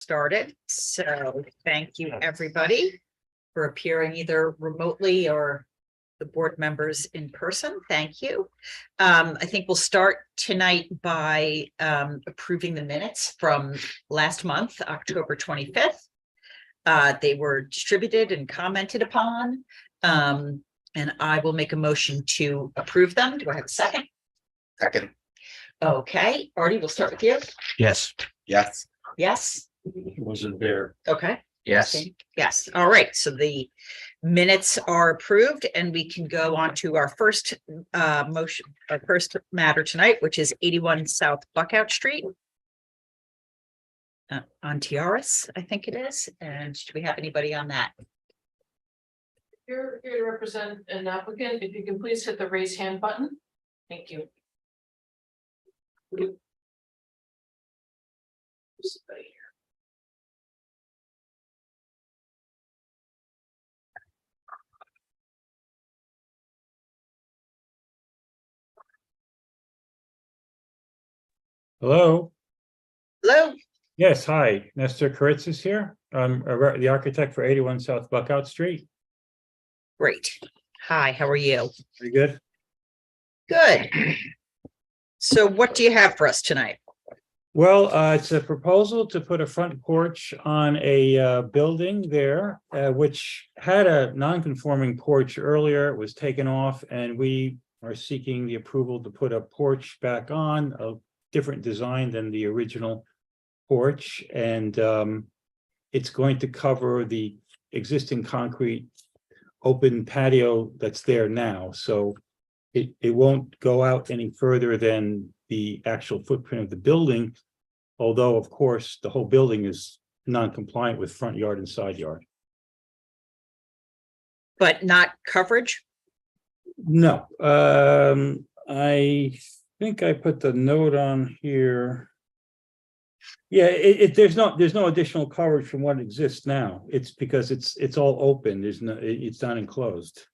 started. So thank you, everybody, for appearing either remotely or the board members in person. Thank you. I think we'll start tonight by approving the minutes from last month, October 25th. They were distributed and commented upon, and I will make a motion to approve them. Do I have a second? Second. Okay, Artie, we'll start with you. Yes. Yes. Yes. Wasn't there. Okay. Yes. Okay. Yes. All right. So the minutes are approved and we can go on to our first motion, our first matter tonight, which is 81 South Buckout Street. On Tiaras, I think it is. And do we have anybody on that? You're here to represent an applicant. If you can please hit the raise hand button. Thank you. Hello. Hello. Yes. Hi. Nestor Karitz is here. I'm the architect for 81 South Buckout Street. Great. Hi, how are you? Pretty good. Good. So what do you have for us tonight? Well, it's a proposal to put a front porch on a building there, which had a non-conforming porch earlier. It was taken off, and we are seeking the approval to put a porch back on, a different design than the original porch, and it's going to cover the existing concrete open patio that's there now. So it won't go out any further than the actual footprint of the building, although of course the whole building is non-compliant with front yard and side yard. But not coverage? No, I think I put the note on here. Yeah, there's no additional coverage from what exists now. It's because it's all open. There's no, it's not enclosed.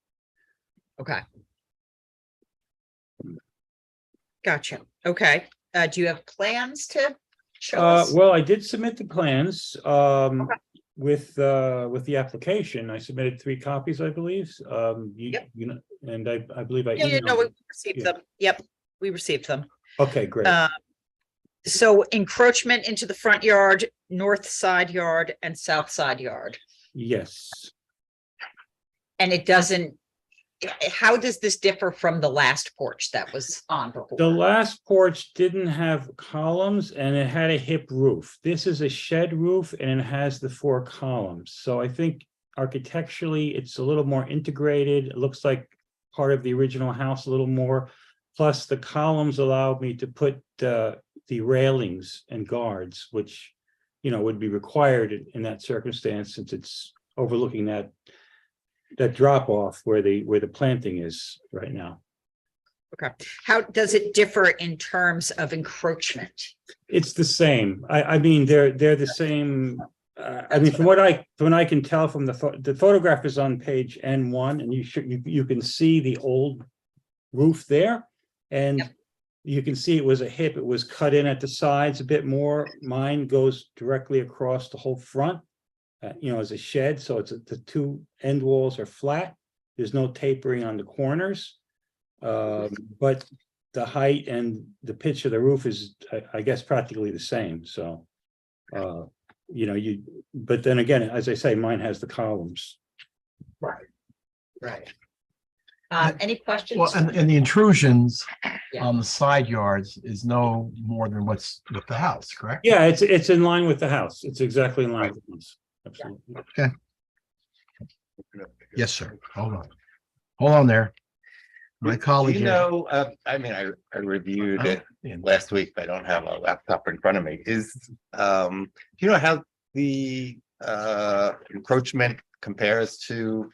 Okay. Gotcha. Okay. Do you have plans to show us? Well, I did submit the plans with the application. I submitted 3 copies, I believe. You know, and I believe I Yeah, no, we emailed. received them. Yep, we received them. Okay, great. So encroachment into the front yard, north side yard, and south side yard. Yes. And it doesn't, how does this differ from the last porch that was on before? The last porch didn't have columns and it had a hip roof. This is a shed roof and it has the 4 columns. So I think architecturally it's a little more integrated. It looks like part of the original house a little more. Plus the columns allowed me to put the railings and guards, which, you know, would be required in that circumstance since it's overlooking that drop off where the planting is right now. Okay. How does it differ in terms of encroachment? It's the same. I mean, they're the same. I mean, from what I can tell from the photograph is on page N1, and you can see the old roof there, and Yep. You can see it was a hip. It was cut in at the sides a bit more. Mine goes directly across the whole front, you know, as a shed. So it's the 2 end walls are flat. There's no tapering on the corners, but the height and the pitch of the roof is, I guess, practically the same. So, you know, but then again, as I say, mine has the columns. Right. Right. Any questions? Well, and the intrusions Yeah. on the side yards is no more than what's with the house, correct? Yeah, it's in line with the house. It's exactly in line with the house. Absolutely. Yes, sir. Hold on there. My colleague. You here- know, I mean, I reviewed it Yeah. last week, but I don't have a laptop in front of me. You know how the encroachment compares to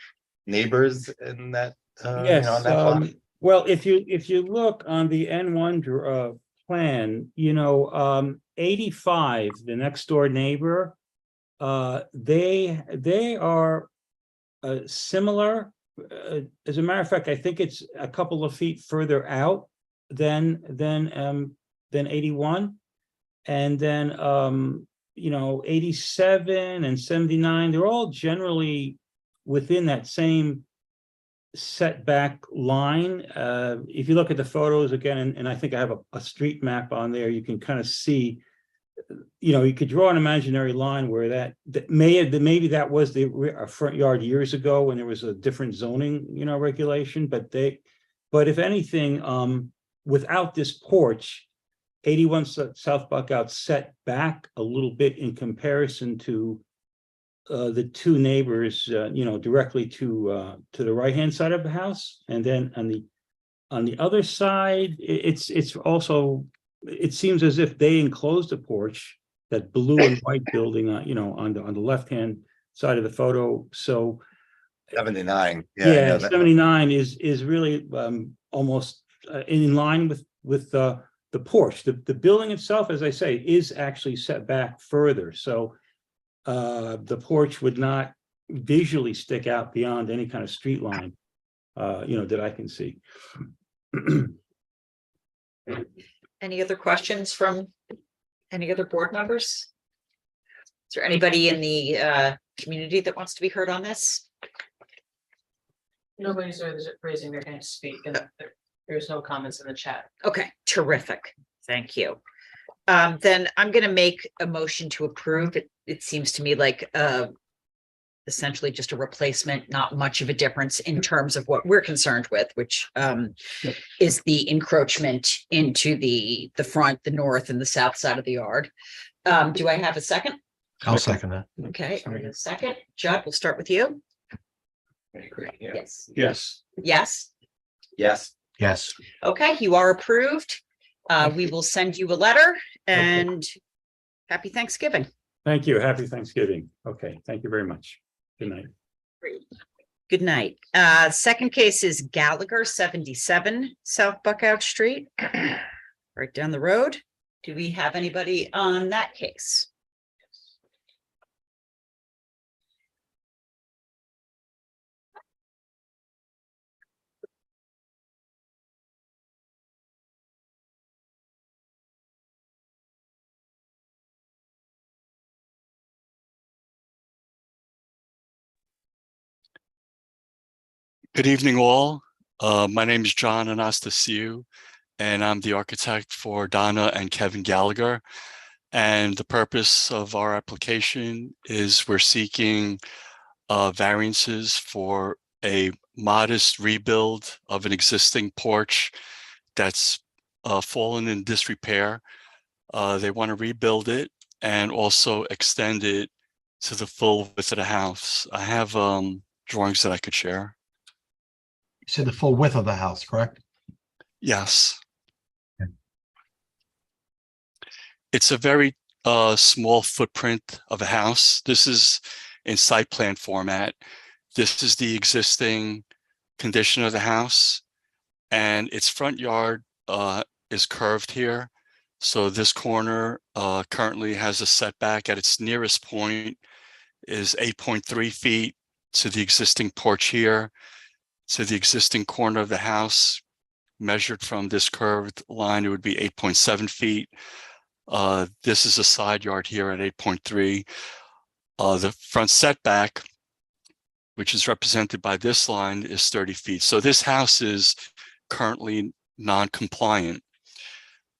neighbors in that? Yes, On that block? well, if you look on the N1 plan, you know, 85, the next door neighbor, they are similar. As a matter of fact, I think it's a couple of feet further out than 81, and then 87 and 79, they're all generally within that same setback line. If you look at the photos again, and I think I have a street map on there, you can kind of see, you could draw an imaginary line where that maybe that was the front yard years ago when there was a different zoning, regulation, but if anything, without this porch, 81 South Buckout set back a little bit in comparison to the two neighbors, directly to the right-hand side of the house. And then on the other side, it's also, it seems as if they enclosed a porch, that blue and white building, on the left-hand side of the photo. So 79. I yeah, know that. 79 is really almost in line with the porch. The building itself, as I say, is actually set back further. So the porch would not visually stick out beyond any kind of street line, that I can see. Any other questions from any other board members? Is there anybody in the community that wants to be heard on this? Nobody's raising their hand to speak, and there's no comments in the chat. Okay, terrific. Thank you. Then I'm going to make a motion to approve. It seems to me like essentially just a replacement, not much of a difference in terms of what we're concerned with, which is the encroachment into the front, the north and the south side of the yard. Do I have a second? I'll second that. Okay, a second. Judd, we'll start with you. I agree, yeah. Yes. Yes. Yes. Yes. Yes. Okay, you are approved. We will send you a letter and happy Thanksgiving. Thank you. Happy Thanksgiving. Okay, thank you very much. Good night. Good night. Second case is Gallagher, 77 South Buckout Street, right down the road. Do we have anybody on that case? Good evening, all. My name is John Anastasiou, and I'm the architect for Donna and Kevin Gallagher. And the purpose of our application is we're seeking variances for a modest rebuild of an existing porch that's fallen in disrepair. They want to rebuild it and also extend it to the full width of the house. I have drawings that I could share. You said the full width of the house, correct? Yes. Okay. It's a very small footprint of a house. This is in site plan format. This is the existing condition of the house, and its front yard is curved here. So this corner currently has a setback at its nearest point is 8.3 feet to the existing porch here. To the existing corner of the house, measured from this curved line, it would be 8.7 feet. This is a side yard here at 8.3. The front setback, which is represented by this line, is 30 feet. So this house is currently non-compliant.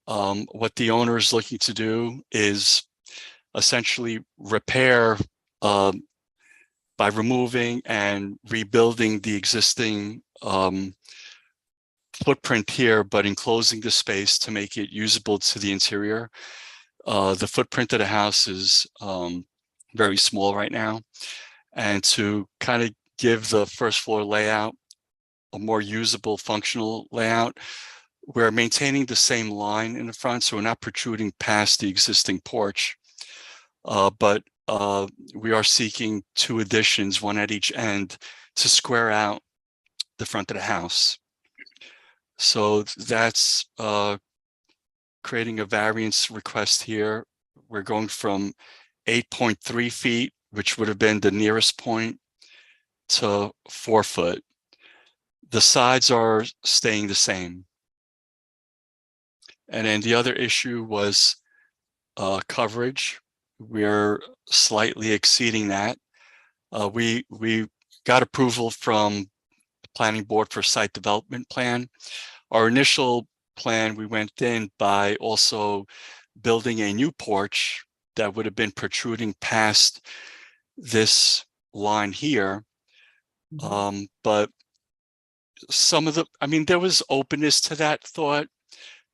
What the owner is looking to do is essentially repair by removing and rebuilding the existing footprint here, but enclosing the space to make it usable to the interior. The footprint of the house is very small right now. And to kind of give the first floor layout a more usable, functional layout, we're maintaining the same line in the front, so we're not protruding past the existing porch. But we are seeking two additions, one at each end, to square out the front of the house. So that's creating a variance request here. We're going from 8.3 feet, which would have been the nearest point, to 4 foot. The sides are staying the same. And then the other issue was coverage. we're slightly exceeding that. We got approval from the planning board for site development plan. Our initial plan, we went in by also building a new porch that would have been protruding past this line here. But some of the, I mean, there was openness to that thought,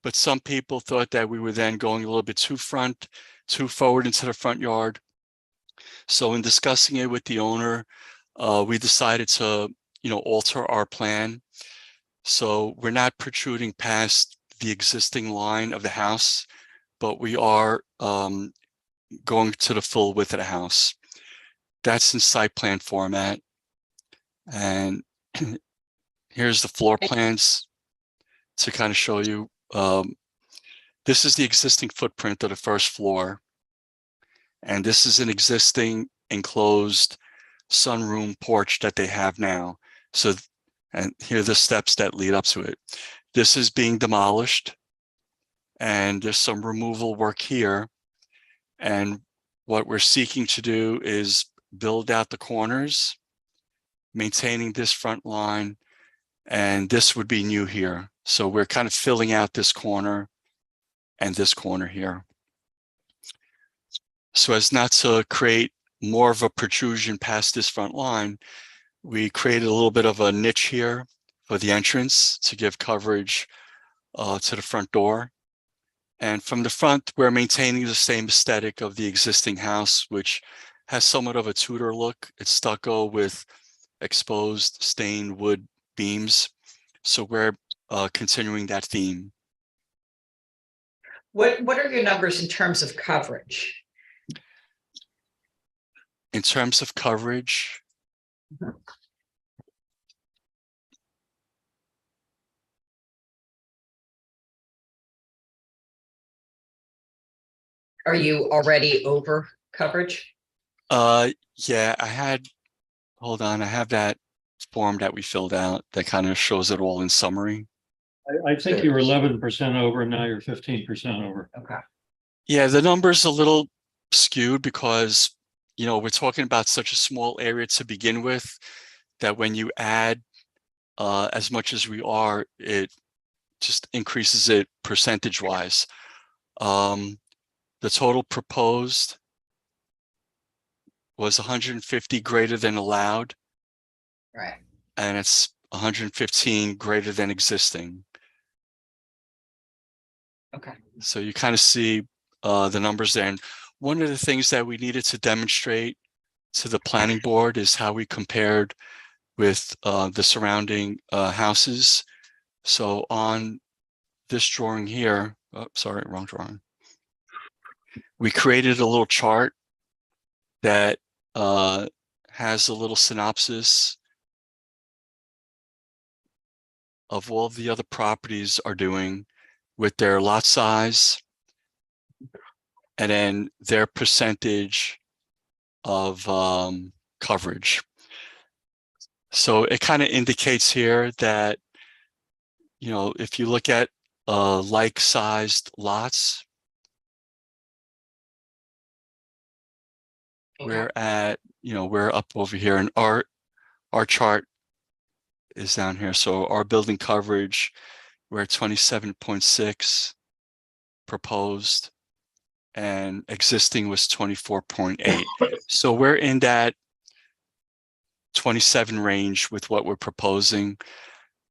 but some people thought that we were then going a little bit too forward into the front yard. So in discussing it with the owner, we decided to, alter our plan. So we're not protruding past the existing line of the house, but we are going to the full width of the house. That's in site plan format. And here's the floor plans to kind of show you. This is the existing footprint of the first floor. And this is an existing enclosed sunroom porch that they have now. So, and here are the steps that lead up to it. This is being demolished and there's some removal work here. And what we're seeking to do is build out the corners, maintaining this front line, and this would be new here. So we're kind of filling out this corner and this corner here. So as not to create more of a protrusion past this front line, we created a little bit of a niche here for the entrance to give coverage to the front door. And from the front, we're maintaining the same aesthetic of the existing house, which has somewhat of a Tudor look. It's stucco with exposed stained wood beams. So we're continuing that theme. What are your numbers in terms of coverage? In terms of coverage, Are you already over coverage? yeah, hold on, I have that form that we filled out that kind of shows it all in summary. I think you were 11% over, and now you're 15% over. Okay. Yeah, the number's a little skewed because, we're talking about such a small area to begin with that when you add as much as we are, it just increases it percentage wise. The total proposed was 150 greater than allowed. Right. And it's 115 greater than existing. Okay. So you kind of see the numbers there. And one of the things that we needed to demonstrate to the planning board is how we compared with the surrounding houses. So on this drawing here, oh, sorry, wrong drawing. We created a little chart that has a little synopsis of all the other properties are doing with their lot size and then their percentage of coverage. So it kind of indicates here that, if you look at like-sized lots, we're at, we're up over here, and our chart is down here. So our building coverage, we're at 27.6 proposed, and existing was 24.8. So we're in that 27 range with what we're proposing.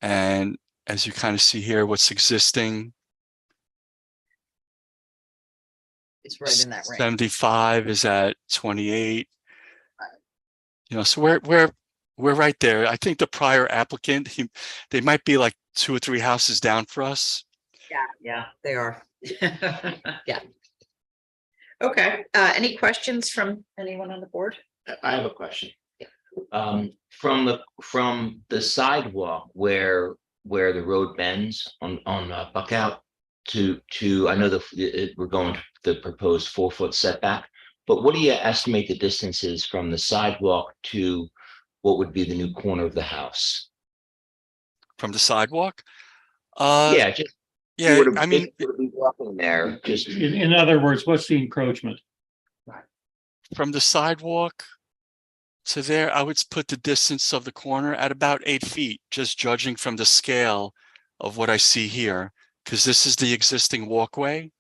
And as you kind of see here, what's existing, It's right in that range. 75 is at 28. So we're right there. I think the prior applicant, they might be like 2 or 3 houses down for us. Yeah, they are. Yeah. Okay, any questions from anyone on the board? I have a question. From the sidewalk where the road bends on Buckout to I know we're going to the proposed 4-foot setback, but what do you estimate the distance is from the sidewalk to what would be the new corner of the house? From the sidewalk? Yeah, I mean, be walking there. Just In other words, what's the encroachment? from the sidewalk to there, I would put the distance of the corner at about 8 feet, just judging from the scale of what I see here, because this is the existing walkway.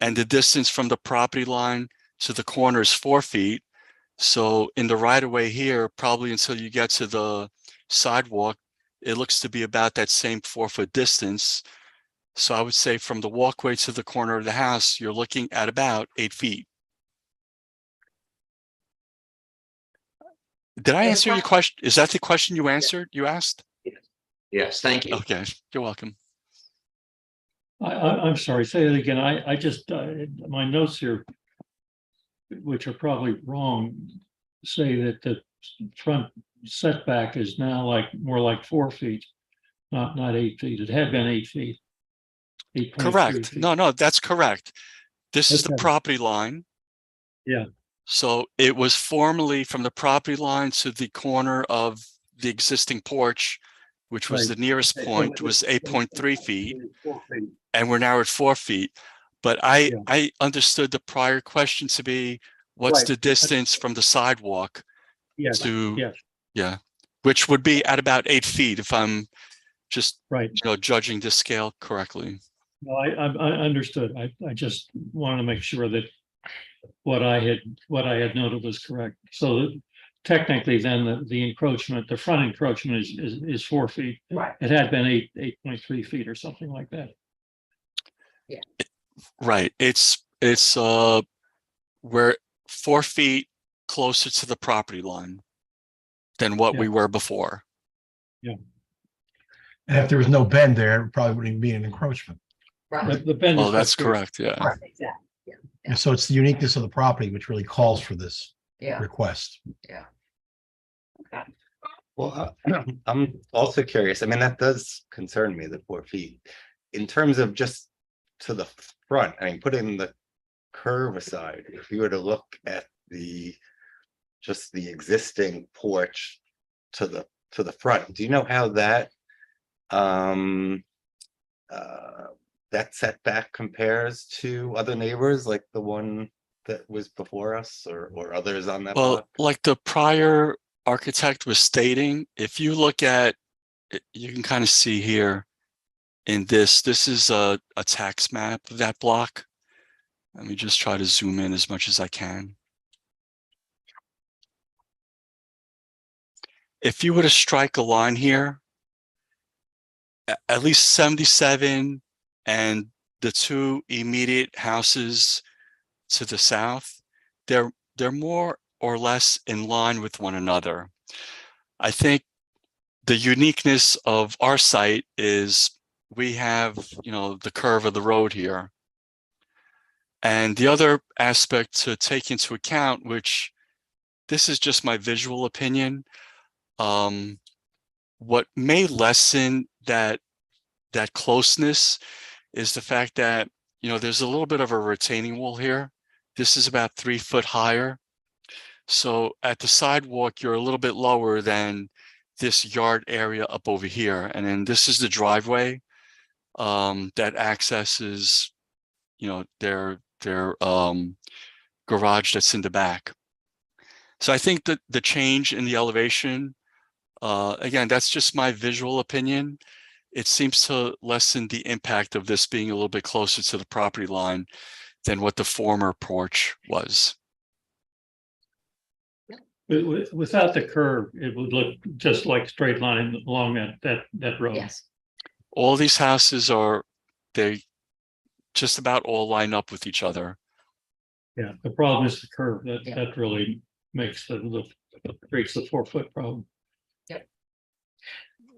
And the distance from the property line to the corner is 4 feet. So in the right of way here, probably until you get to the sidewalk, it looks to be about that same 4-foot distance. So I would say from the walkway to the corner of the house, you're looking at about 8 feet. Did I Any answer your question? Is that the question you answered? You asked? Yes, thank you. Okay, you're welcome. I'm sorry, say it again. I just, my notes here, which are probably wrong, say that the front setback is now more like 4 feet, not 8 feet. It had been 8 feet. 8.3 Correct. feet. No, that's correct. This is the Okay. property line. Yeah. So it was formerly from the property line to the corner of the existing porch, which was Right. the nearest Okay, so point, it was is- 8.3 feet, 4 feet. and we're now at 4 feet. But I Yeah. understood the prior question to be, what's Right. the distance from the sidewalk Yes, to, yes, yeah, which would be at about 8 feet if I'm just, right. judging this scale correctly. No, I understood. I just wanted to make sure that what I had noted was correct. So that technically then the encroachment, the front encroachment is 4 feet. Right. It had been 8.3 feet or something like that. Right. It's we're 4 feet closer to the property line than what we Yeah. were before. And if there was no bend there, it probably wouldn't even be an encroachment. Right, The bend is Oh, that's what creates- correct. Yeah. Right. exactly, And so it's the uniqueness of the property which really calls for this yeah. request. Well, I'm also curious. I mean, that does concern me, the 4 feet. In terms of just to the front, I mean, putting the curve aside, if you were to look at just the existing porch to the front, do you know how that that setback compares to other neighbors, like the one that was before us or others on that Well, block? like the prior architect was stating, if you look at, you can kind of see here in this is a tax map of that block. Let me just try to zoom in as much as I can. If you were to strike a line here, at least 77 and the two immediate houses to the south, they're more or less in line with one another. I think the uniqueness of our site is we have, the curve of the road here. And the other aspect to take into account, which this is just my visual opinion, what may lessen that closeness is the fact that, there's a little bit of a retaining wall here. This is about 3 foot higher. So at the sidewalk, you're a little bit lower than this yard area up over here. And then this is the driveway that accesses, their garage that's in the back. So I think that the change in the elevation, again, that's just my visual opinion. It seems to lessen the impact of this being a little bit closer to the property line than what the former porch was. Without the curve, it would look just like straight line along that road. Yes, All these houses they just about all line up with each other. Yeah, the problem is the curve. Yeah. That really makes creates the 4 foot problem.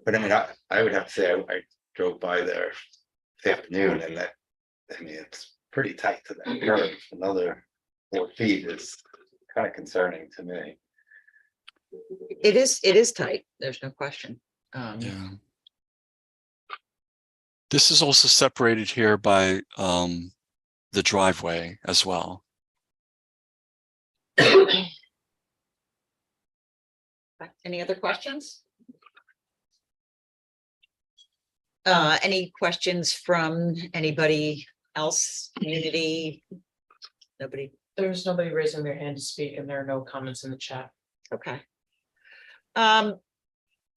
But I mean, I would have to say, I drove by there this afternoon and it's pretty tight to that curve. Another 4 feet is kind of concerning to me. it is tight, there's no question. Yeah. This is also separated here by the driveway as well. Any other questions? Any questions from anybody else, community? Nobody There's nobody raising their hand to speak and there are no comments in the chat. Okay. I'm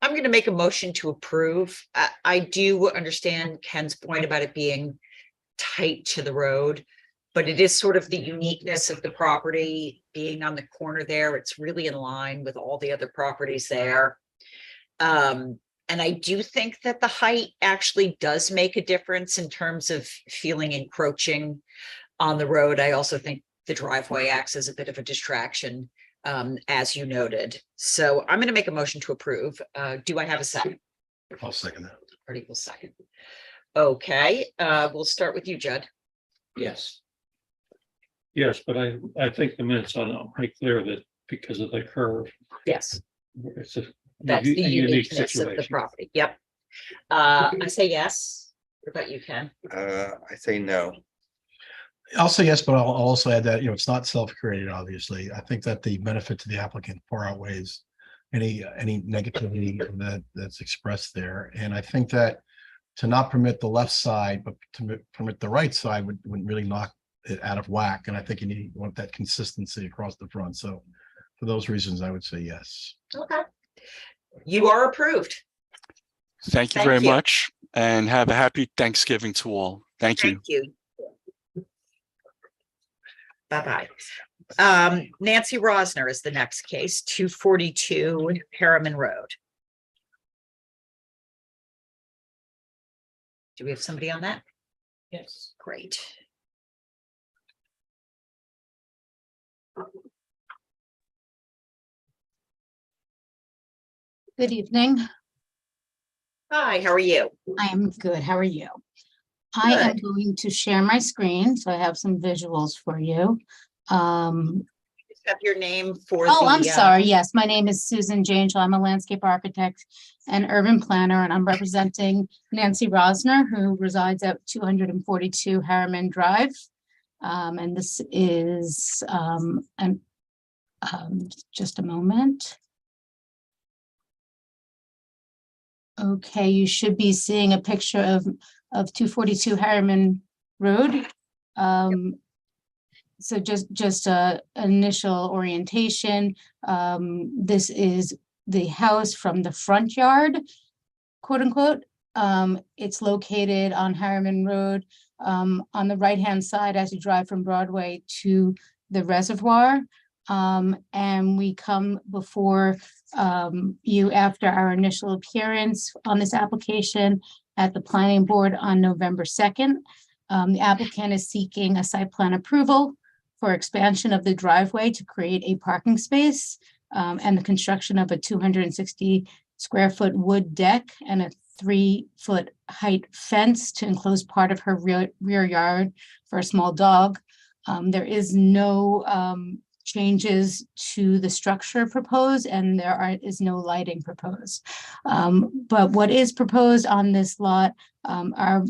gonna make a motion to approve. I do understand Ken's point about it being tight to the road, but it is sort of the uniqueness of the property being on the corner there. It's really in line with all the other properties there. And I do think that the height actually does make a difference in terms of feeling encroaching on the road. I also think the driveway acts as a bit of a distraction, as you noted. So I'm going to make a motion to approve. Do I have a second? I'll second that. Artie will second. Okay, we'll start with you, Judd. Yes. Yes, but I think the minutes are make clear that because of the curve, Yes, it's a that's the unique uniqueness of the situation. property. Yep. I say yes. What about you, Ken? I say no. I'll say yes, but I'll also add that, it's not self-created, obviously. I think that the benefit to the applicant far outweighs any negativity that's expressed there. And I think that to not permit the left side, but to permit the right side would really knock it out of whack. And I think you want that consistency across the front. So for those reasons, I would say yes. Okay. You are approved. Thank you Thank very you. much and have a happy Thanksgiving to all. Thank you. Thank you. Bye-bye. Nancy Rosner is the next case, 242 Harriman Road. Do we have somebody on that? Yes. Great. Good evening. Hi, how are you? I am good. How are you? I am Good. going to share my screen, so I have some visuals for you. Just have your name for Oh, the, I'm sorry. Yes, my name is Susan Jangel. I'm a landscape architect and urban planner, and I'm representing Nancy Rosner, who resides at 242 Harriman Drive. And this is just a moment. Okay, you should be seeing a picture of 242 Harriman Road. So just a initial orientation. This is the house from the front yard, quote unquote. It's located on Harriman Road, on the right-hand side as you drive from Broadway to the reservoir. And we come before you after our initial appearance on this application at the planning board on November 2nd. The applicant is seeking a site plan approval for expansion of the driveway to create a parking space and the construction of a 260 square foot wood deck and a 3-foot height fence to enclose part of her rear yard for a small dog. There is no changes to the structure proposed, and there is no lighting proposed. But what is proposed on this lot are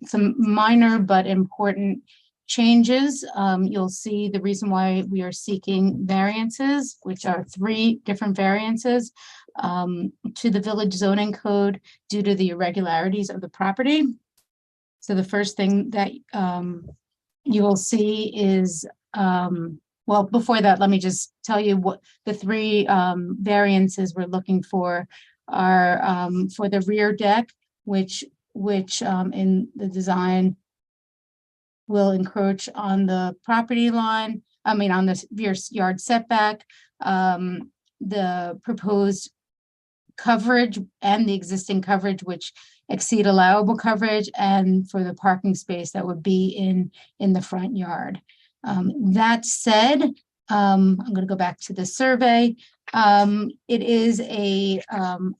some minor but important changes. You'll see the reason why we are seeking variances, which are 3 different variances to the village zoning code due to the irregularities of the property. So the first thing that you will see is well, before that, let me just tell you what the 3 variances we're looking for are for the rear deck, which in the design will encroach on the property line, on the rear yard setback. The proposed coverage and the existing coverage, which exceed allowable coverage, and for the parking space that would be in the front yard. That said, I'm going to go back to the survey. It is a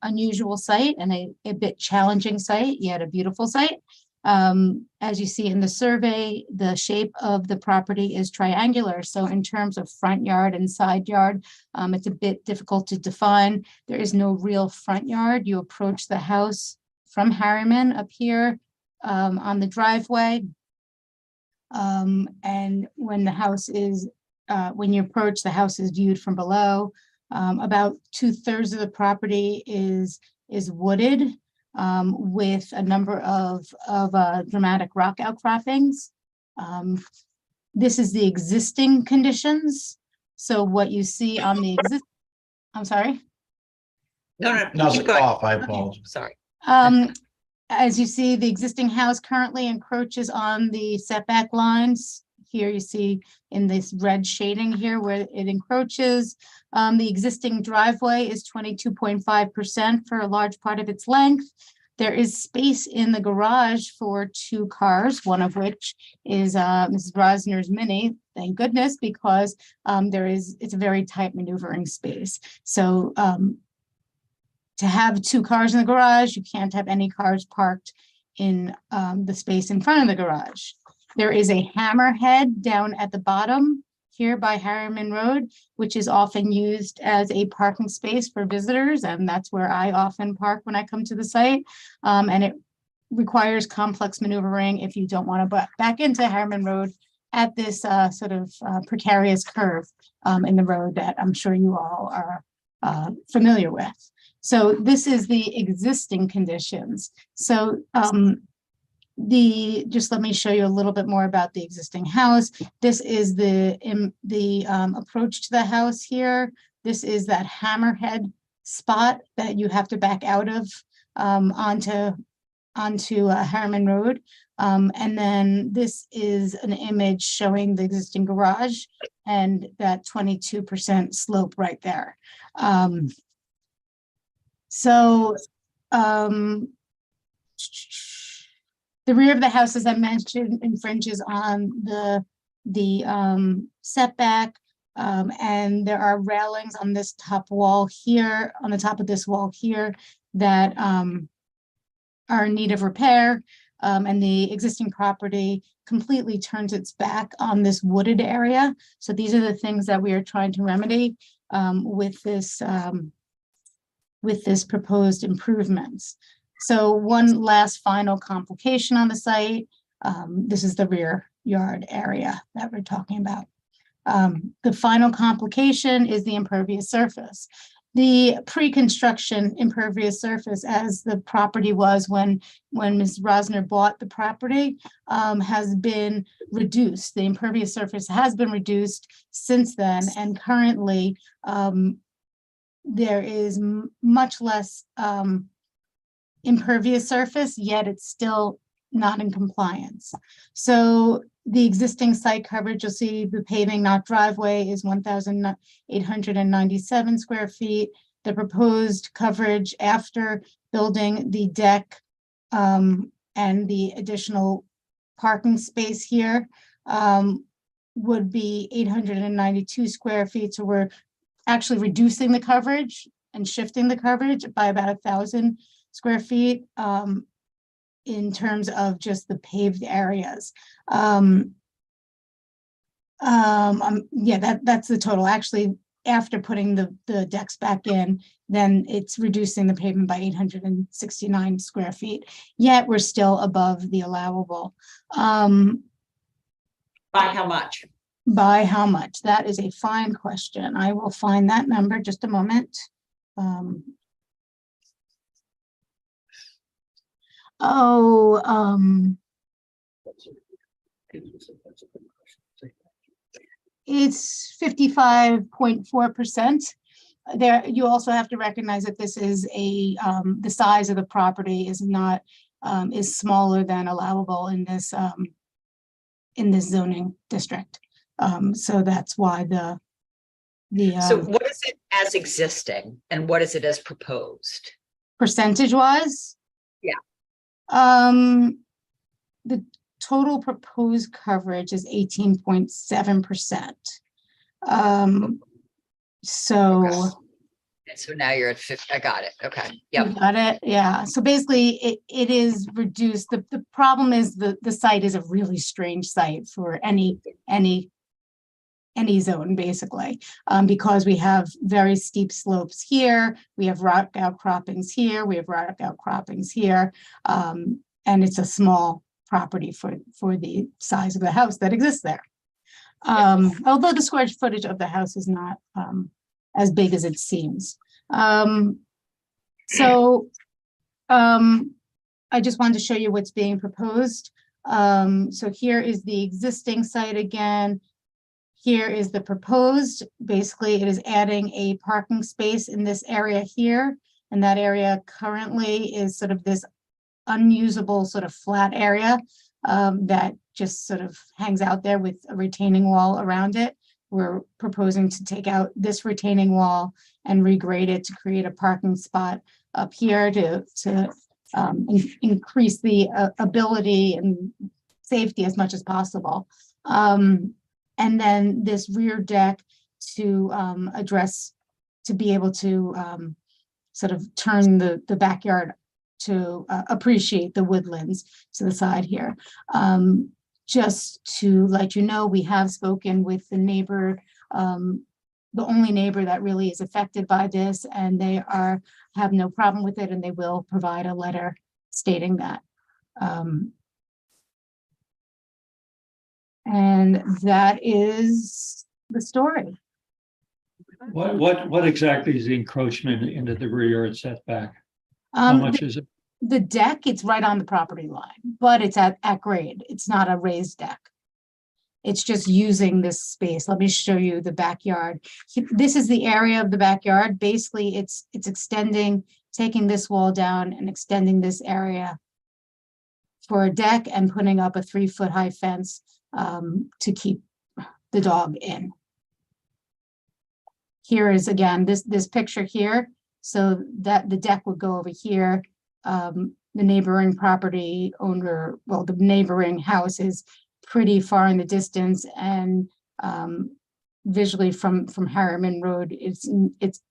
unusual site and a bit challenging site, yet a beautiful site. As you see in the survey, the shape of the property is triangular. So in terms of front yard and side yard, it's a bit difficult to define. There is no real front yard. You approach the house from Harriman up here on the driveway. And when the house is, when you approach, the house is viewed from below. About 2/3 of the property is wooded with a number of dramatic rock outcroppings. this is the existing conditions. So what you see on the I'm sorry. No, No, it's a keep going. cough. I apologize. Sorry. As you see, the existing house currently encroaches on the setback lines. Here you see in this red shading here where it encroaches. The existing driveway is 22.5% for a large part of it's length. There is space in the garage for 2 cars, one of which is Mrs. Rosner's Mini, thank goodness, because it's a very tight maneuvering space. So to have 2 cars in the garage, you can't have any cars parked in the space in front of the garage. There is a hammerhead down at the bottom here by Harriman Road, which is often used as a parking space for visitors, and that's where I often park when I come to the site. And it requires complex maneuvering if you don't want to back into Harriman Road at this sort of precarious curve in the road that I'm sure you all are familiar with. So this is the existing conditions. So just let me show you a little bit more about the existing house. This is the approach to the house here. This is that hammerhead spot that you have to back out of onto Harriman Road. And then this is an image showing the existing garage and that 22% slope right there. The rear of the house, as I mentioned, infringes on the setback, and there are railings on this top wall here, on the top of this wall here, that are in need of repair. And the existing property completely turns its back on this wooded area. So these are the things that we are trying to remedy with this proposed improvements. So one last final complication on the site. This is the rear yard area that we're talking about. The final complication is the impervious surface. The pre-construction impervious surface, as the property was when Ms. Rosner bought the property, has been reduced. The impervious surface has been reduced since then, and currently there is much less impervious surface, yet it's still not in compliance. So the existing site coverage, you'll see the paving, not driveway, is 1,897 square feet. The proposed coverage after building the deck and the additional parking space here would be 892 square feet. So we're actually reducing the coverage and shifting the coverage by about 1,000 square feet in terms of just the paved areas. Yeah, that's the total. Actually, after putting the decks back in, then it's reducing the pavement by 869 square feet, yet we're still above the allowable. By how much? By how much? That is a fine question. I will find that number, just a moment. It's 55.4%. There, you also have to recognize that this is the size of the property is not is smaller than allowable in this zoning district. So that's why So what is it as existing and what is it as proposed? Percentage wise? Yeah. The total proposed coverage is 18.7%. So now you're at 50. I got it. Okay. you Yep. got it. Yeah. So basically it is reduced. The problem is the site is a really strange site for any zone, basically, because we have very steep slopes here, we have rock outcroppings here, we have rock outcroppings here, and it's a small property for the size of the house that exists there. Although the square footage of the house is not as big as it seems. I just wanted to show you what's being proposed. So here is the existing site again. Here is the proposed. Basically, it is adding a parking space in this area here. And that area currently is sort of this unusable sort of flat area that just sort of hangs out there with a retaining wall around it. We're proposing to take out this retaining wall and regrade it to create a parking spot up here to increase the ability and safety as much as possible. And then this rear deck to to be able to sort of turn the backyard to appreciate the woodlands to the side here. Just to let you know, we have spoken with the neighbor, the only neighbor that really is affected by this, and they have no problem with it, and they will provide a letter stating that. And that is the story. What exactly is the encroachment into the rear yard setback? How much is it? The deck, it's right on the property line, but it's at grade. It's not a raised deck. It's just using this space. Let me show you the backyard. This is the area of the backyard. Basically, it's extending, taking this wall down and extending this area for a deck and putting up a 3-foot high fence to keep the dog in. Here is again, this picture here, so that the deck would go over here. The neighboring property owner, well, the neighboring house is pretty far in the distance, and visually from Harriman Road, it's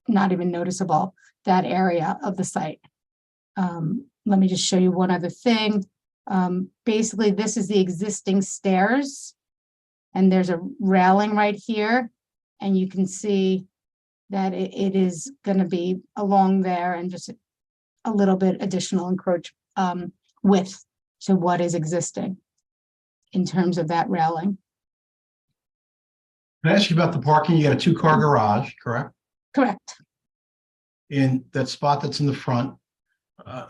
not even noticeable, that area of the site. Let me just show you one other thing. Basically, this is the existing stairs, and there's a railing right here, and you can see that it is going to be along there and just a little bit additional width to what is existing in terms of that railing. Can I ask you about the parking? You got a 2-car garage, correct? Correct. In that spot that's in the front,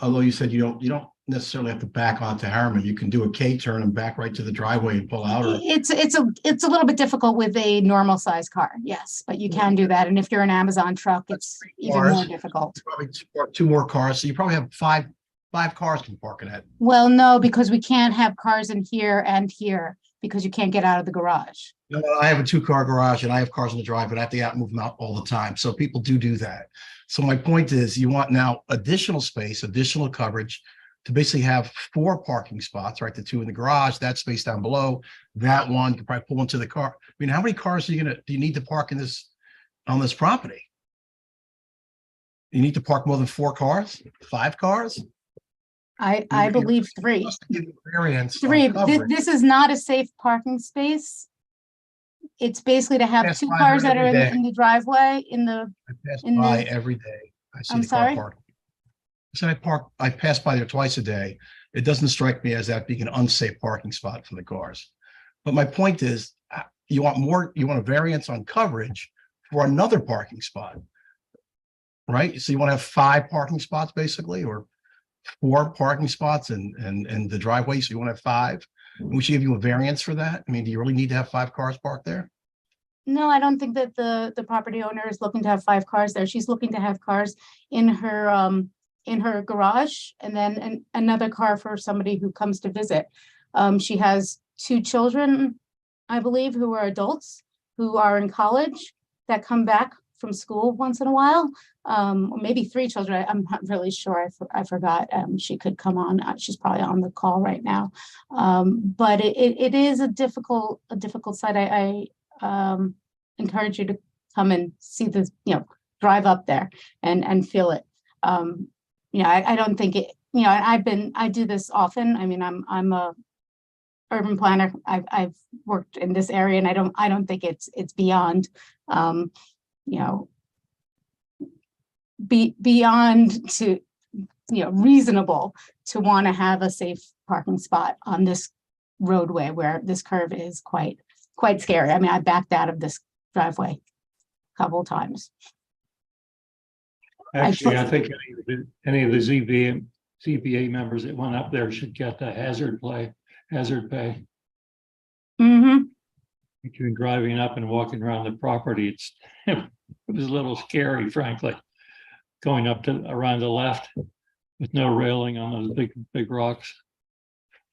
although you said you don't necessarily have to back onto Harriman, you can do a K-turn and back right to the driveway and pull out. Or It's a little bit difficult with a normal size car, yes, but you can do that. And if you're an Amazon truck, it's even more difficult. probably 2 more cars, so you probably have five cars can park in that. Well, no, because we can't have cars in here and here because you can't get out of the garage. You know, I have a 2-car garage and I have cars in the driveway, but I have to move them out all the time. So people do that. So my point is, you want now additional space, additional coverage to basically have 4 parking spots, right? The 2 in the garage, that space down below, that one, you can probably pull into the car. I mean, how many cars do you need to park on this property? You need to park more than 4 cars, 5 cars? I believe 3. Variance on 3. coverage. This is not a safe parking space. It's basically to have Pass 2 by cars there that are every day. in the driveway I pass in by the- every day. I see I'm the car sorry? parked. I said I pass by there twice a day. It doesn't strike me as that being an unsafe parking spot for the cars. But my point is, you want a variance on coverage for another parking spot. Right? So you want to have 5 parking spots basically, or 4 parking spots and the driveway, so you want to have 5. We should give you a variance for that. I mean, do you really need to have 5 cars parked there? No, I don't think that the property owner is looking to have 5 cars there. She's looking to have cars in her garage, and then another car for somebody who comes to visit. She has 2 children, I believe, who are adults, who are in college, that come back from school once in a while. Or maybe 3 children. I'm not really sure. I forgot. She could come on. She's probably on the call right now. But it is a difficult site. I encourage you to come and see this, drive up there and feel it. I don't think it, I do this often. I mean, I'm a urban planner. I've worked in this area, and I don't think it's beyond, beyond to, reasonable to want to have a safe parking spot on this roadway where this curve is quite scary. I mean, I backed out of this driveway a couple of times. Actually, I think any of the ZBA members that went up there should get the hazard play Hazard Pay. Mm-hmm. Between driving up and walking around the property, it was a little scary, frankly. Going up to around the left with no railing on those big rocks.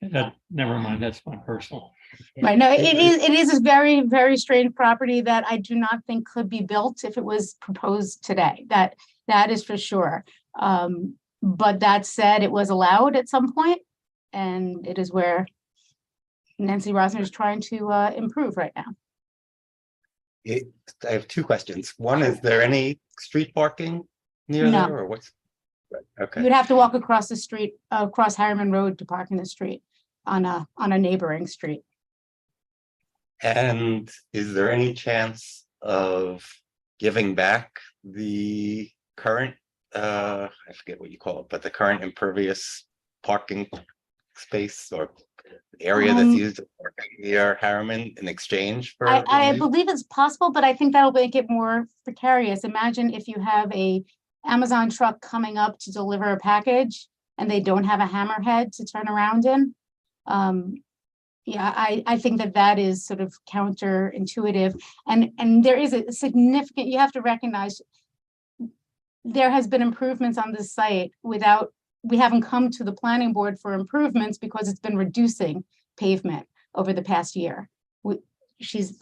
Never mind, that's my personal. Right, no, it is a very, very strange property that I do not think could be built if it was proposed today. That is for sure. But that said, it was allowed at some point, and it is where Nancy Rosner is trying to improve right now. I have two questions. One, is there any street parking near No. there or what's? Okay, You'd have to walk across the street, across Harriman Road to park in the street on a neighboring street. and is there any chance of giving back the current, I forget what you call it, but the current impervious parking space or area that's used for near Harriman in exchange for? I relief? believe it's possible, but I think that'll make it more precarious. Imagine if you have a Amazon truck coming up to deliver a package and they don't have a hammerhead to turn around in. Yeah, I think that is sort of counterintuitive, and there is a significant, you have to recognize there has been improvements on this site without, we haven't come to the planning board for improvements because it's been reducing pavement over the past year. Ms.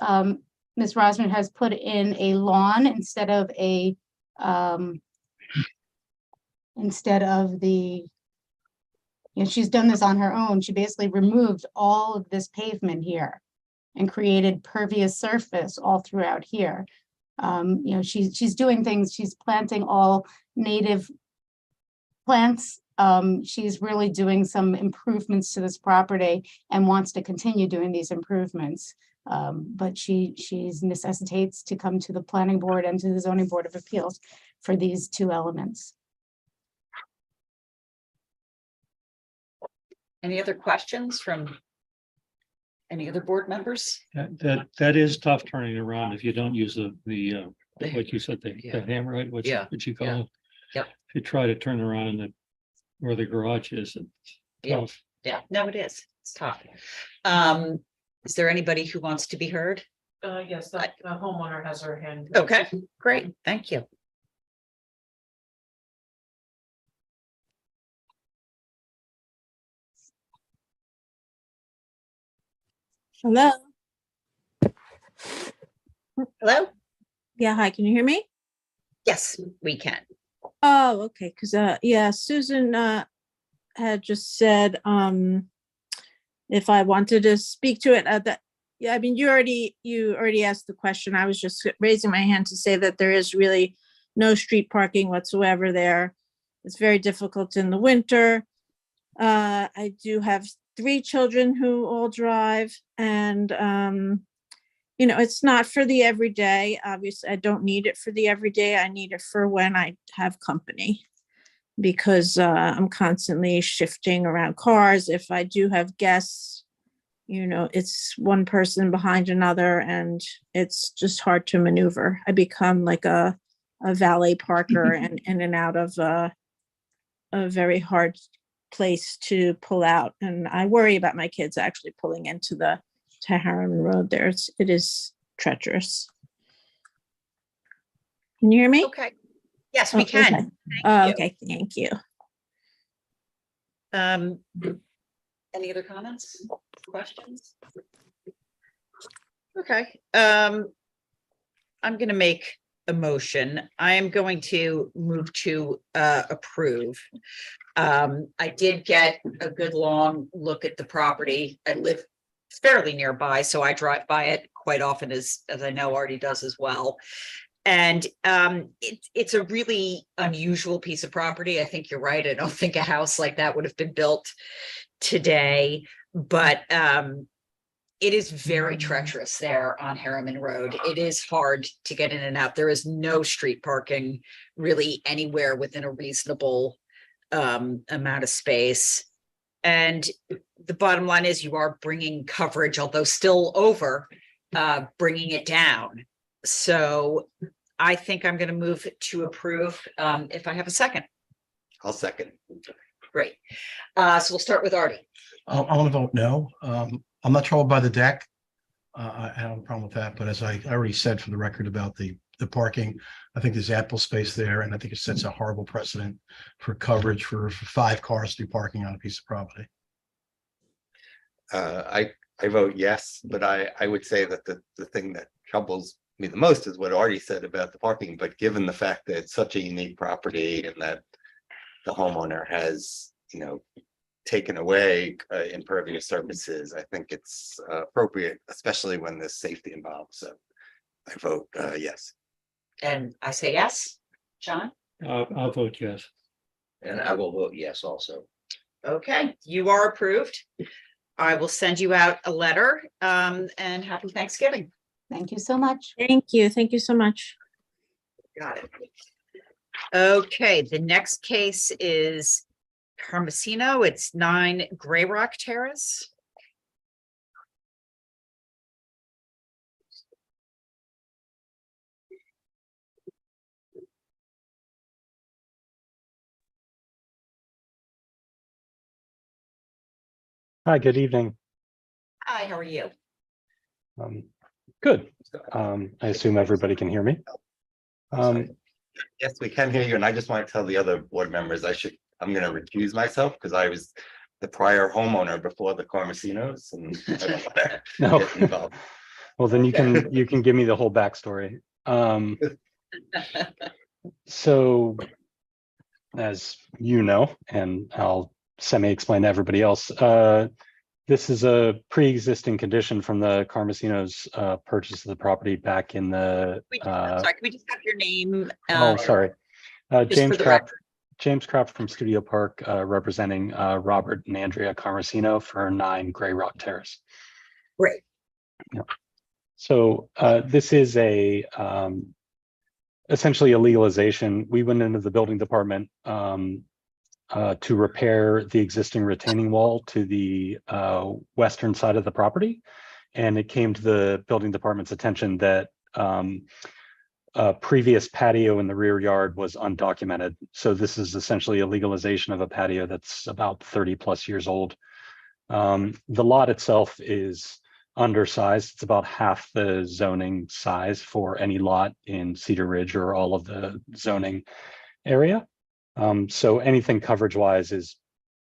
Rosner has put in a lawn instead of the, she's done this on her own. She basically removed all of this pavement here and created pervious surface all throughout here. She's doing things, she's planting all native plants. She's really doing some improvements to this property and wants to continue doing these improvements. But she's necessitates to come to the planning board and to the zoning board of appeals for these two elements. Any other questions from any other board members? That is tough turning around if you don't use the like you said, the hammerhead, what you call it. Yep. If you try to turn around in where the garage is, it's tough. Yeah, no, it is. It's tough. Is there anybody who wants to be heard? Yes, the homeowner has her hand. Okay, great. Thank you. Hello. Hello? Yeah, hi, can you hear me? Yes, we can. Oh, okay, because yeah, Susan had just said if I wanted to speak to it I mean, you already asked the question. I was just raising my hand to say that there is really no street parking whatsoever there. It's very difficult in the winter. I do have 3 children who all drive, and it's not for the everyday. Obviously, I don't need it for the everyday. I need it for when I have company, because I'm constantly shifting around cars. If I do have guests, it's one person behind another, and it's just hard to maneuver. I become like a valet parker and in and out of a very hard place to pull out. And I worry about my kids actually pulling into to Harriman Road there. It is treacherous. Can you hear me? Okay. Yes, we Oh, can. okay. Thank you. Okay, thank you. Any other comments, questions? Okay, I'm going to make a motion. I am going to move to approve. I did get a good long look at the property. I live fairly nearby, so I drive by it quite often, as I know Artie does as well. And it's a really unusual piece of property. I think you're right. I don't think a house like that would have been built today, but it is very treacherous there on Harriman Road. It is hard to get in and out. There is no street parking really anywhere within a reasonable amount of space. And the bottom line is you are bringing coverage, although still over, bringing it down. So I think I'm going to move to approve if I have a second. I'll second. Great. So we'll start with Artie. I want to vote no. I'm not troubled by the deck. I don't have a problem with that, but as I already said for the record about the parking, I think there's ample space there, and I think it sets a horrible precedent for coverage for 5 cars to be parking on a piece of property. I vote yes, but I would say that the thing that troubles me the most is what Artie said about the parking, but given the fact that it's such a unique property and that the homeowner has, taken away impervious surfaces, I think it's appropriate, especially when there's safety involved. So I vote yes. And I say yes. John? I'll vote yes. And I will vote yes also. Okay, you are approved. I will send you out a letter, and happy Thanksgiving. Thank you so much. Thank you. Thank you so much. Got it. Okay, the next case is Carmesino. It's 9 Gray Rock Terrace. Hi, good evening. Hi, how are you? Good. I assume everybody can hear me. Yes, we can hear you. And I just want to tell the other board members I'm going to recuse myself because I was the prior homeowner before the Carmesinos and I don't want to No. get involved. Well, then you can give me the whole backstory. So as you know, and I'll semi-explain to everybody else, this is a pre-existing condition from the Carmesinos purchase of the property back in the Sorry, can we just have your name? sorry. just James for the Kraft. record. James Kraft from Studio Park, representing Robert and Andrea Carmesino for 9 Gray Rock Terrace. Great. So this is essentially a legalization. We went into the building department to repair the existing retaining wall to the western side of the property. And it came to the building department's attention that a previous patio in the rear yard was undocumented. So this is essentially a legalization of a patio that's about 30 plus years old. The lot itself is undersized. It's about half the zoning size for any lot in Cedar Ridge or all of the zoning area. So anything coverage wise is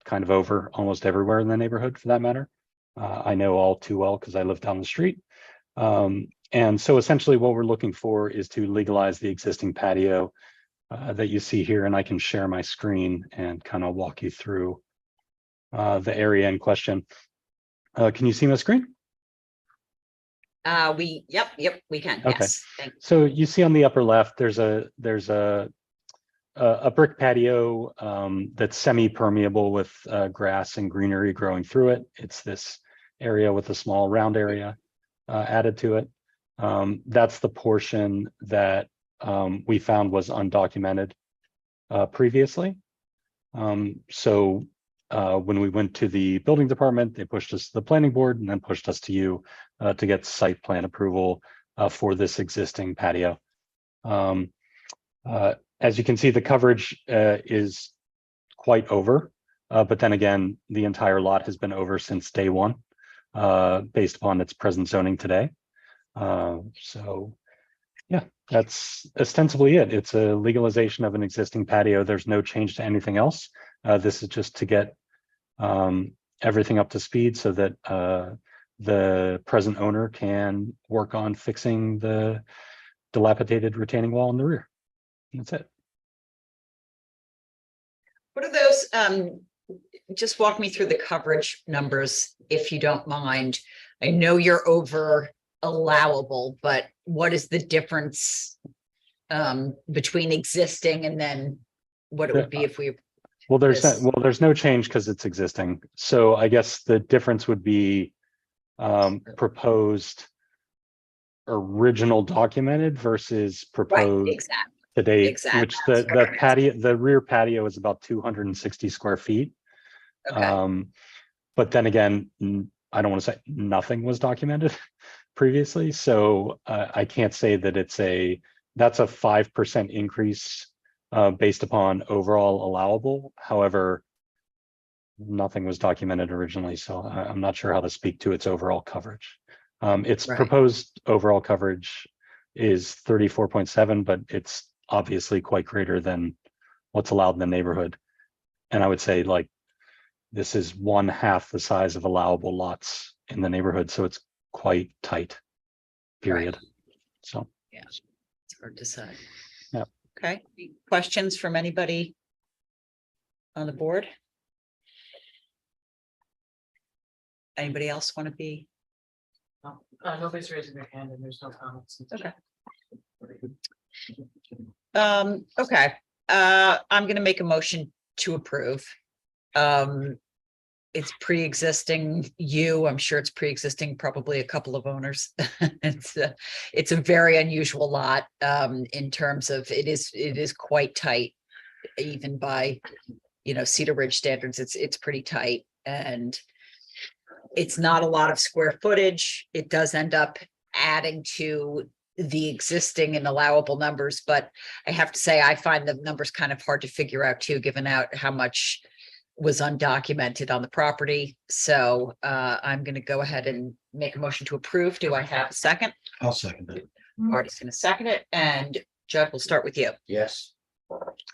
kind of over almost everywhere in the neighborhood for that matter. I know all too well because I live down the street. And so essentially what we're looking for is to legalize the existing patio that you see here, and I can share my screen and kind of walk you through the area in question. Can you see my screen? Yep, we can. Okay. Yes. Thank you. So you see on the upper left, there's a brick patio that's semi-permeable with grass and greenery growing through it. It's this area with a small round area added to it. That's the portion that we found was undocumented previously. So when we went to the building department, they pushed us to the planning board and then pushed us to you to get site plan approval for this existing patio. As you can see, the coverage is quite over, but then again, the entire lot has been over since day one, based upon its present zoning today. So yeah, that's ostensibly it. It's a legalization of an existing patio. There's no change to anything else. This is just to get everything up to speed so that the present owner can work on fixing the dilapidated retaining wall in the rear. That's it. What are those? Just walk me through the coverage numbers, if you don't mind. I know you're over allowable, but what is the difference between existing and then what it would be if we? Well, there's this- there's no change because it's existing. So I guess the difference would be proposed original documented versus Right, proposed exactly. today, Exactly. which That's the what I'm patio, the rear patio is about 260 square feet. Okay. But then again, I don't want to say nothing was documented previously. So I can't say that that's a 5% increase based upon overall allowable. However, nothing was documented originally, so I'm not sure how to speak to its overall coverage. Its Right. proposed overall coverage is 34.7, but it's obviously quite greater than what's allowed in the neighborhood. And I would say like this is 1/2 the size of allowable lots in the neighborhood, so it's quite tight. Period. So. Yeah, it's hard to say. Yeah. Okay, questions from anybody on the board? Anybody else want to be? Nobody's raising their hand and there's no comments. Okay. Okay, I'm gonna make a motion to approve. It's pre-existing I'm sure it's pre-existing probably a couple of owners. It's a very unusual lot, in terms of it is quite tight. Even by, Cedar Ridge standards, it's pretty tight, and it's not a lot of square footage. It does end up adding to the existing and allowable numbers, but I have to say, I find the numbers kind of hard to figure out too, given out how much was undocumented on the property. So I'm going to go ahead and make a motion to approve. Do I have a second? I'll second it. Marty's going to second it, and Judd, we'll start with you. Yes.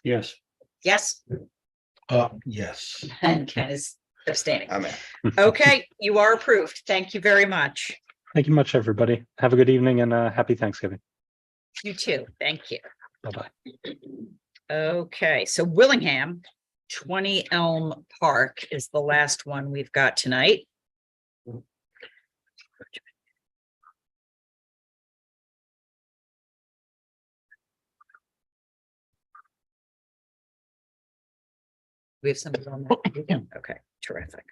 Yes. Yes, Yes. and Ken is abstaining. I'm in. Okay, you are approved. Thank you very much. Thank you much, everybody. Have a good evening and happy Thanksgiving. You too. Thank you. Bye-bye. Okay, so Willingham, 20 Elm Park is the last one we've got tonight. We have somebody on that. Okay, terrific.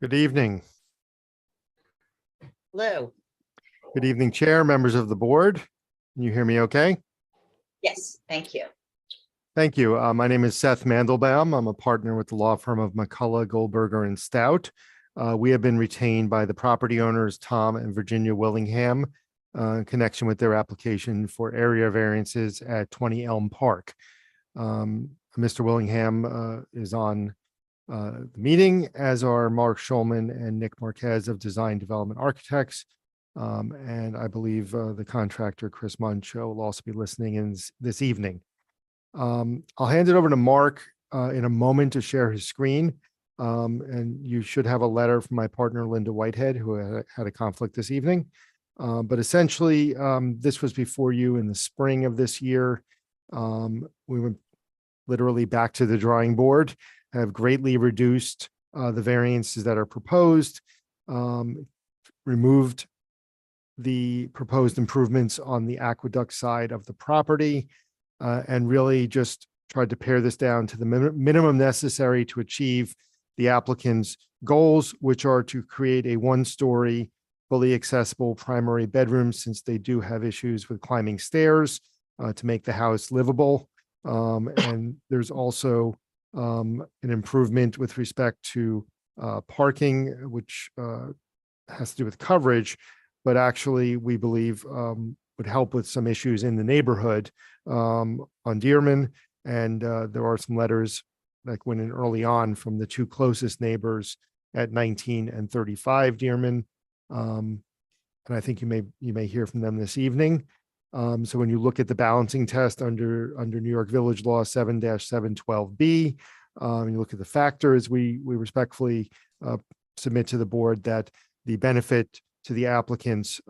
Good evening. Hello. Good evening, Chair, members of the board. Can you hear me okay? Yes, thank you. Thank you. My name is Seth Mandelbaum. I'm a partner with the law firm of McCullough, Goldberger, and Stout. We have been retained by the property owners, Tom and Virginia Willingham, in connection with their application for area variances at 20 Elm Park. Mr. Willingham is on the meeting, as are Mark Schulman and Nick Marquez of Design Development Architects. And I believe the contractor, Chris Muncho, will also be listening in this evening. I'll hand it over to Mark in a moment to share his screen. And you should have a letter from my partner, Linda Whitehead, who had a conflict this evening. But essentially, this was before you in the spring of this year. We went literally back to the drawing board, have greatly reduced the variances that are proposed, removed the proposed improvements on the aqueduct side of the property, and really just tried to pare this down to the minimum necessary to achieve the applicant's goals, which are to create a one-story, fully accessible primary bedroom, since they do have issues with climbing stairs, to make the house livable. And there's also an improvement with respect to parking, which has to do with coverage, but actually we believe would help with some issues in the neighborhood on Dearman. And there are some letters that went in early on from the two closest neighbors at 19 and 35 Dearman. And I think you may hear from them this evening. So when you look at the balancing test under New York Village Law 7-712B, you look at the factors, we respectfully submit to the board that the benefit to the applicants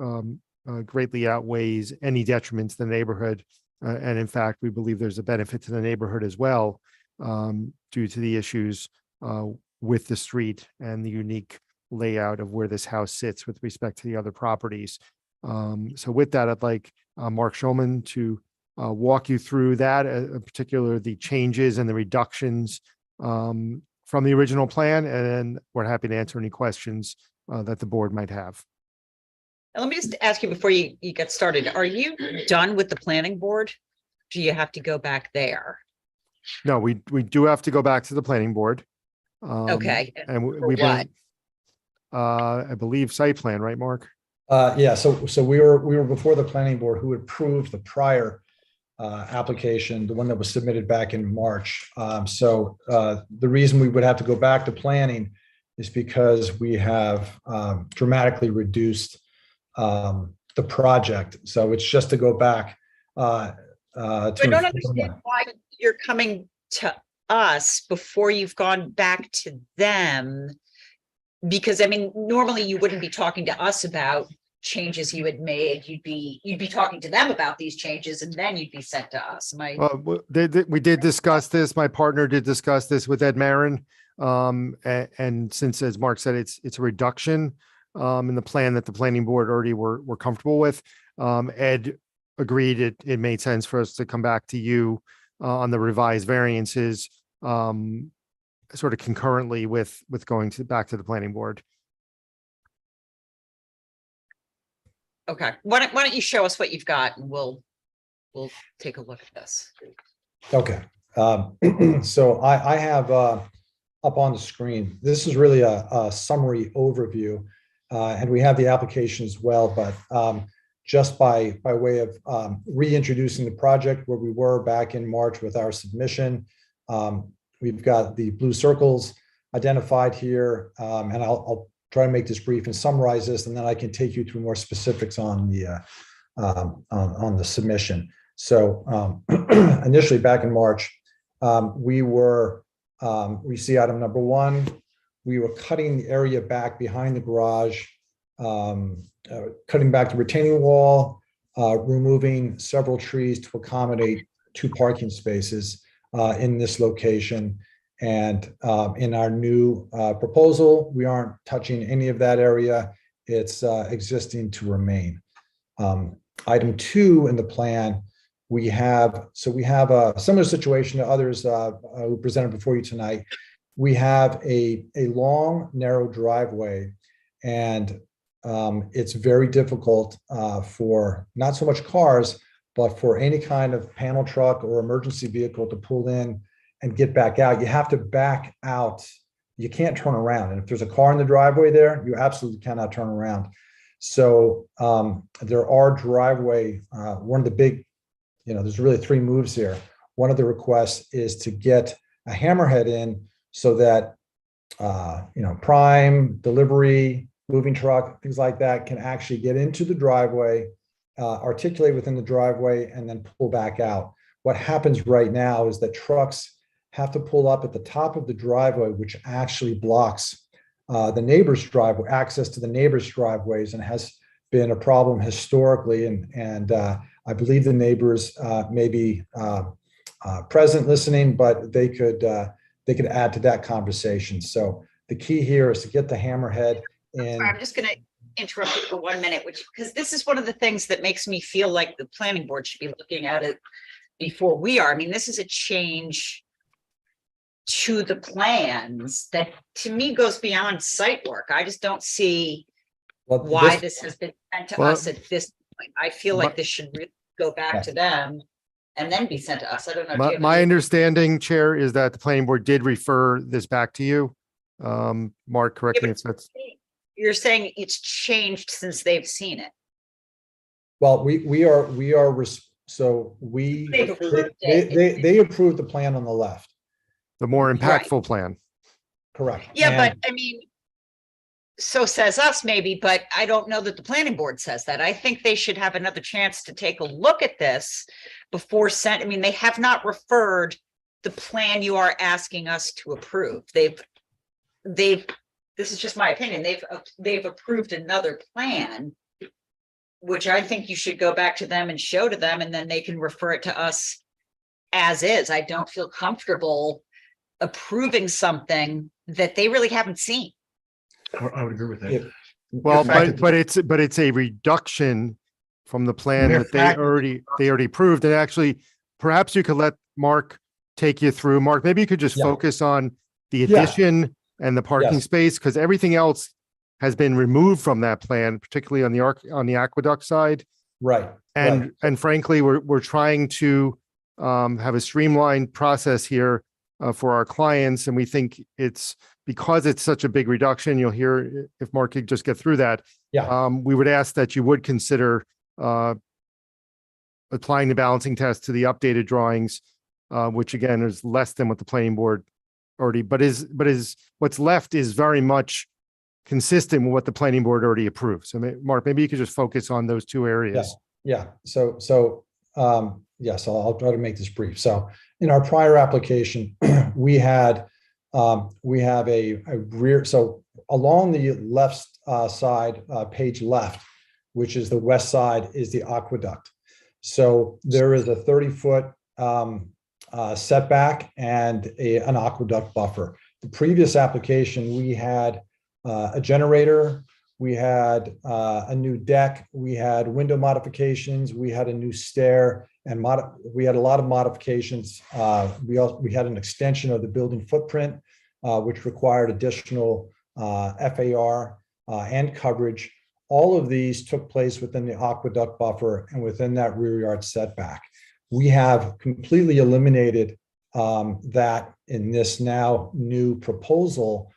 greatly outweighs any detriment to the neighborhood. And in fact, we believe there's a benefit to the neighborhood as well, due to the issues with the street and the unique layout of where this house sits with respect to the other properties. So with that, I'd like Mark Schulman to walk you through that, in particular the changes and the reductions from the original plan, and then we're happy to answer any questions that the board might have. Let me just ask you before you get started, are you done with the planning board? Do you have to go back there? No, we do have to go back to the planning board. Okay. And For we've been, what? I believe, site plan, right, Mark? Yeah, so we were before the planning board who approved the prior application, the one that was submitted back in March. The reason we would have to go back to planning is because we have dramatically reduced the project. So it's just to go back. I don't understand why you're coming to us before you've gone back to them. Because I mean, normally you wouldn't be talking to us about changes you had made. You'd be talking to them about these changes and then you'd be sent to us. We did discuss this. My partner did discuss this with Ed Marin. And since, as Mark said, it's a reduction in the plan that the planning board already were comfortable with. Ed agreed it made sense for us to come back to you on the revised variances sort of concurrently with going back to the planning board. Okay, why don't you show us what you've got and we'll take a look at this. Okay, so I have up on the screen, this is really a summary overview, and we have the application as well, but just by way of reintroducing the project where we were back in March with our submission, we've got the blue circles identified here, and I'll try to make this brief and summarize this, and then I can take you through more specifics on the submission. So initially back in March, we see item number 1, we were cutting the area back behind the garage, cutting back the retaining wall, removing several trees to accommodate 2 parking spaces in this location. And in our new proposal, we aren't touching any of that area. It's existing to remain. Item 2 in the plan, we have a similar situation to others who presented before you tonight. We have a long, narrow driveway, and it's very difficult for not so much cars, but for any kind of panel truck or emergency vehicle to pull in and get back out. You have to back out. You can't turn around. And if there's a car in the driveway there, you absolutely cannot turn around. So there are driveway, one of the big, there's really 3 moves here. One of the requests is to get a hammerhead in so that, prime, delivery, moving truck, things like that can actually get into the driveway, articulate within the driveway, and then pull back out. What happens right now is that trucks have to pull up at the top of the driveway, which actually blocks the neighbor's driveway, access to the neighbor's driveways, and has been a problem historically. And I believe the neighbors may be present listening, but they could add to that conversation. So the key here is to get the hammerhead in. Sorry, I'm just going to interrupt you for 1 minute, because this is one of the things that makes me feel like the planning board should be looking at it before we are. I mean, this is a change to the plans that to me goes beyond site work. I just don't see why this has been sent to us at this point. I feel like this should really go back to them and then be sent to us. I don't know. My understanding, Chair, is that the planning board did refer this back to you. Mark, correct me if that's. You're saying it's changed since they've seen it. Well, they approved the plan on the left. The more impactful plan. Correct. Yeah, but I mean, so says us maybe, but I don't know that the planning board says that. I think they should have another chance to take a look at this before I mean, they have not referred the plan you are asking us to approve. This is just my opinion. They've approved another plan, which I think you should go back to them and show to them, and then they can refer it to us as is. I don't feel comfortable approving something that they really haven't seen. I would agree with that. Well, but it's a reduction from the plan that they already approved. And actually, perhaps you could let Mark take you through. Mark, maybe you could just focus on the addition and the parking space, because everything else has been removed from that plan, particularly on the aqueduct side. Right. And frankly, we're trying to have a streamlined process here for our clients, and we think it's because it's such a big reduction, you'll hear if Mark could just get through that. Yeah. We would ask that you would consider applying the balancing test to the updated drawings, which again is less than what the planning board already, but what's left is very much consistent with what the planning board already approved. So Mark, maybe you could just focus on those two areas. Yeah. So yes, I'll try to make this brief. So in our prior application, we have a rear, so along the left side, page left, which is the west side, is the aqueduct. So there is a 30-foot setback and an aqueduct buffer. The previous application, we had a generator, we had a new deck, we had window modifications, we had a new stair, and we had a lot of modifications. We had an extension of the building footprint, which required additional FAR and coverage. All of these took place within the aqueduct buffer and within that rear yard setback. We have completely eliminated that in this now new proposal.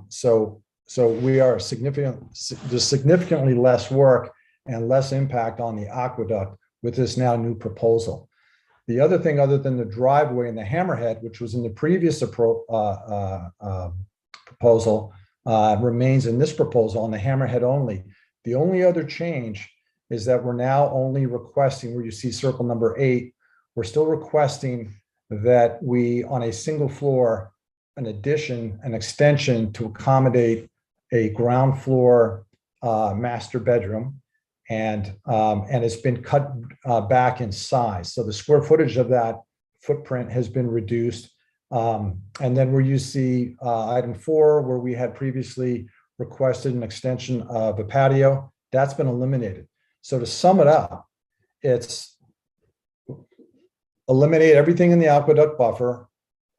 So we are there's significantly less work and less impact on the aqueduct with this now new proposal. The other thing, other than the driveway and the hammerhead, which was in the previous proposal, remains in this proposal on the hammerhead only. The only other change is that we're now only requesting, where you see circle number 8, we're still requesting that we, on a single floor, an addition, an extension to accommodate a ground floor master bedroom, and it's been cut back in size. So the square footage of that footprint has been reduced. And then where you see item 4, where we had previously requested an extension of a patio, that's been eliminated. So to sum it up, it's eliminate everything in the aqueduct buffer,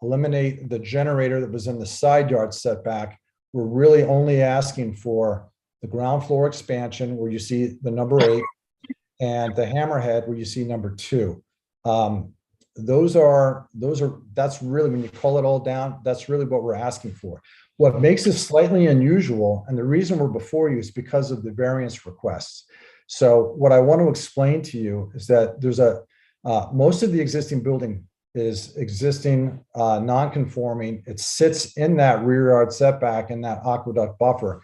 eliminate the generator that was in the side yard setback. We're really only asking for the ground floor expansion, where you see the number 8, and the hammerhead, where you see number 2. That's really, when you call it all down, that's really what we're asking for. What makes this slightly unusual, and the reason we're before you, is because of the variance requests. So what I want to explain to you is that there's most of the existing building is existing non-conforming. It sits in that rear yard setback in that aqueduct buffer.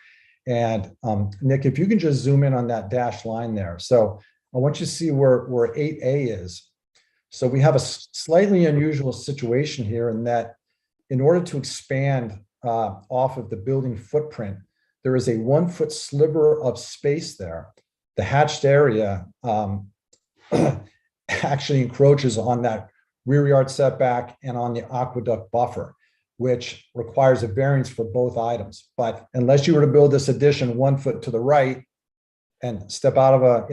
And Nick, if you can just zoom in on that dashed line there. So I want you to see where 8A is. So we have a slightly unusual situation here in that in order to expand off of the building footprint, there is a 1-foot sliver of space there. The hatched area actually encroaches on that rear yard setback and on the aqueduct buffer, which requires a variance for both items. But unless you were to build this addition 1 foot to the right and step out of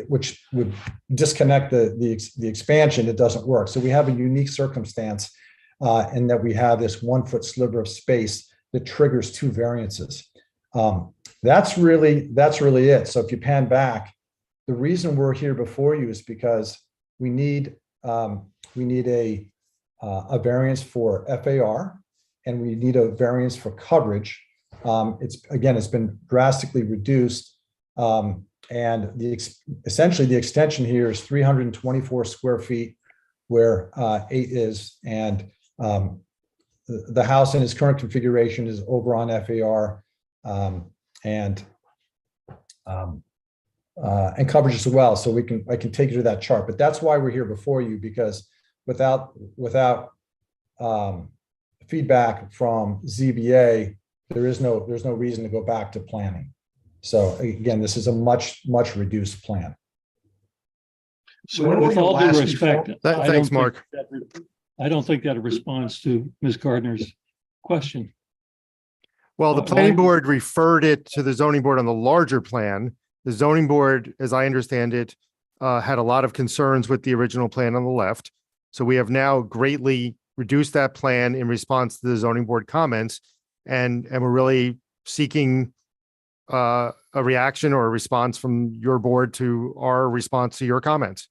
which would disconnect the expansion, it doesn't work. So we have a unique circumstance in that we have this 1 foot sliver of space that triggers 2 variances. That's really it. So if you pan back, the reason we're here before you is because we need a variance for FAR, and we need a variance for coverage. It's been drastically reduced, and essentially the extension here is 324 square feet, where 8 is, and the house in its current configuration is over on FAR, and coverage as well. So I can take you to that chart, but that's why we're here before you, because without feedback from ZBA, there's no reason to go back to planning. So again, this is a much reduced plan. So when With all due respect, Thanks, Mark. I don't think that responds to Ms. Gardner's question. Well, the planning board referred it to the zoning board on the larger plan. The zoning board, as I understand it, had a lot of concerns with the original plan on the left. So we have now greatly reduced that plan in response to the zoning board comments. And we're really seeking a reaction or a response from your board to our response to your comments.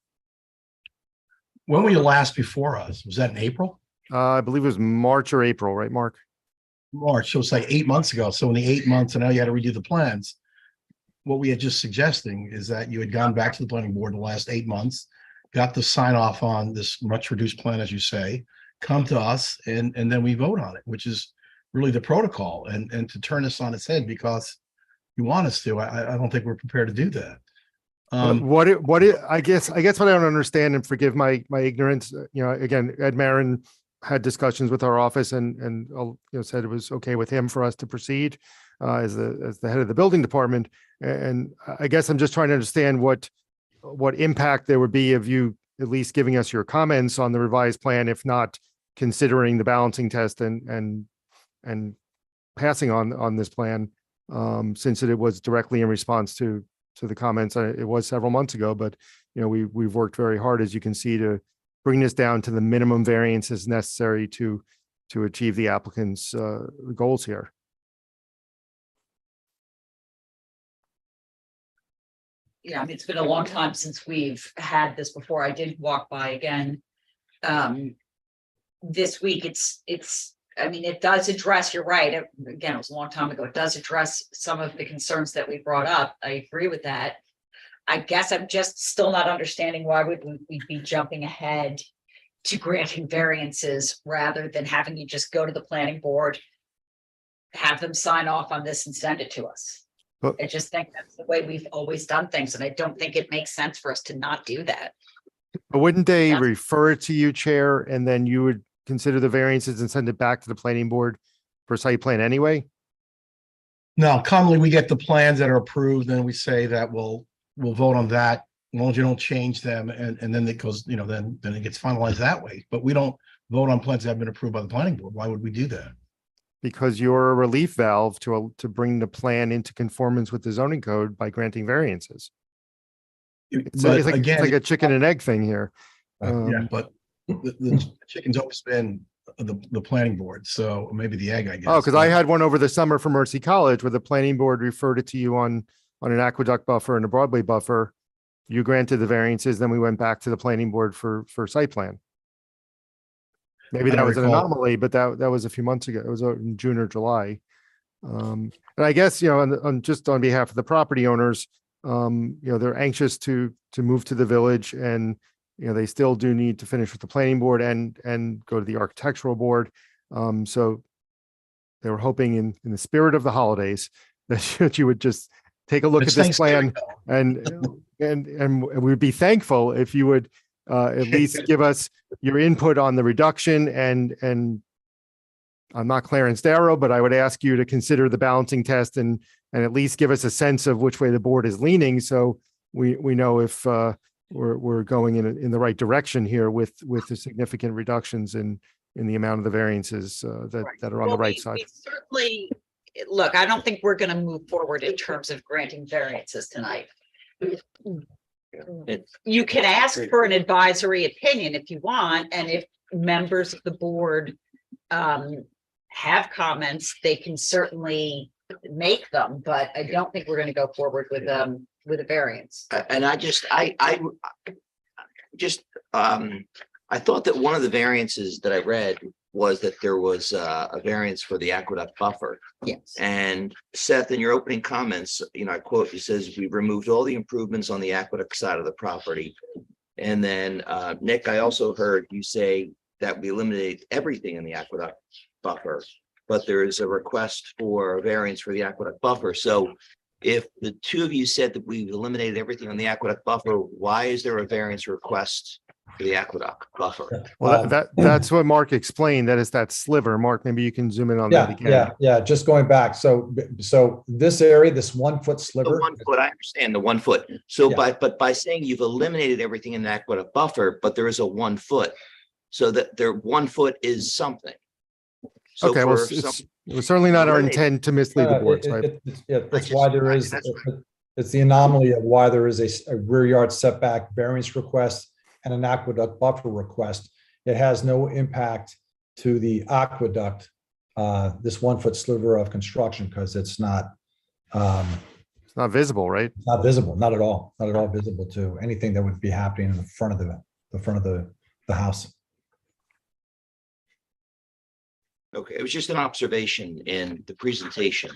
When were you last before us? Was that in April? I believe it was March or April, right, Mark? March, so it's like 8 months ago. So in the 8 months, and now you had to redo the plans. What we had just suggesting is that you had gone back to the planning board in the last 8 months, got the sign off on this much reduced plan, as you say, come to us and then we vote on it, which is really the protocol. And to turn this on its head because you want us to, I don't think we're prepared to do that. I guess what I don't understand, and forgive my ignorance, again, Ed Marin had discussions with our office and said it was okay with him for us to proceed as the head of the building department. And I guess I'm just trying to understand what impact there would be of you at least giving us your comments on the revised plan, if not considering the balancing test and passing on this plan, since it was directly in response to the comments. It was several months ago, but we've worked very hard, as you can see, to bring this down to the minimum variances necessary to achieve the applicant's goals here. Yeah, I mean, it's been a long time since we've had this before. I did walk by again this week. I mean, it does address, you're right. Again, it was a long time ago. It does address some of the concerns that we brought up. I agree with that. I guess I'm just still not understanding why would we be jumping ahead to granting variances rather than having you just go to the planning board, have them sign off on this and send it to us. But I just think that's the way we've always done things, and I don't think it makes sense for us to not do that. wouldn't they Yeah. refer it to you, Chair, and then you would consider the variances and send it back to the planning board for site plan anyway? No, commonly we get the plans that are approved, and we say that we'll vote on that, as long as you don't change them, and then it goes, then it gets finalized that way. But we don't vote on plans that have been approved by the planning board. Why would we do that? Because you're a relief valve to bring the plan into conformance with the zoning code by granting variances. It's But like again, a chicken and egg thing here. yeah, but the chicken's always been the planning board, so maybe the egg, I guess. Oh, because I had one over the summer for Mercy College where the planning board referred it to you on an aqueduct buffer and a Broadway buffer. You granted the variances, then we went back to the planning board for site plan. Maybe I that was an recall. anomaly, but that was a few months ago. It was in June or July. And I guess, just on behalf of the property owners, they're anxious to move to the village, and they still do need to finish with the planning board and go to the architectural board. So they were hoping in the spirit of the holidays that you would just take a look It's at this plan, Thanksgiving, and we'd be thankful if you would at least give us your input on the reduction, and I'm not Clarence Darrow, but I would ask you to consider the balancing test and at least give us a sense of which way the board is leaning, so we know if we're going in the right direction here with the significant reductions in the amount of the variances that are on the right side. We certainly, look, I don't think we're going to move forward in terms of granting variances tonight. You can ask for an advisory opinion if you want, and if members of the board have comments, they can certainly make them, but I don't think we're going to go forward with a variance. And I thought that one of the variances that I read was that there was a variance for the aqueduct buffer. Yes. And Seth, in your opening comments, I quote, you says, "We removed all the improvements on the aqueduct side of the property." And then Nick, I also heard you say that we eliminated everything in the aqueduct buffer, but there is a request for a variance for the aqueduct buffer. So if the two of you said that we've eliminated everything on the aqueduct buffer, why is there a variance request for the aqueduct buffer? Well, that's what Mark explained. That is that sliver. Mark, maybe you can zoom in on that again. Yeah, just going back. So this area, this 1 foot The sliver. 1 foot, I understand the 1 foot. So Yeah. but by saying you've eliminated everything in the aqueduct buffer, but there is a 1 foot, so that there 1 foot is something. So Okay, well, for it was certainly not our intent to mislead the board. So That's why there is, it's the anomaly of why there is a rear yard setback variance request and an aqueduct buffer request. It has no impact to the aqueduct, this 1 foot sliver of construction, because it's not visible, right? not visible, not at all visible to anything that would be happening in the front of the house. Okay, it was just an observation in the presentation.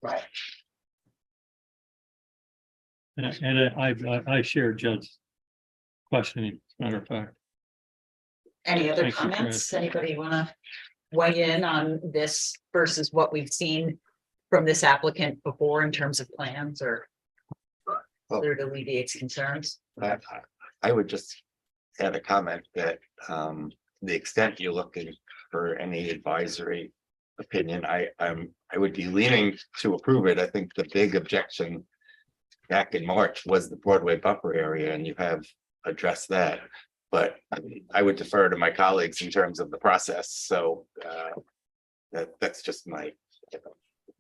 Right. And I shared Judd's questioning, as a matter of fact. Any other Thank you, Chris. comments? Anybody want to weigh in on this versus what we've seen from this applicant before in terms of plans or whether it alleviates concerns? I would just add a comment that the extent you're looking for any advisory opinion, I would be leaning to approve it. I think the big objection back in March was the Broadway buffer area, and you have addressed that. But I would defer to my colleagues in terms of the process. So that's just my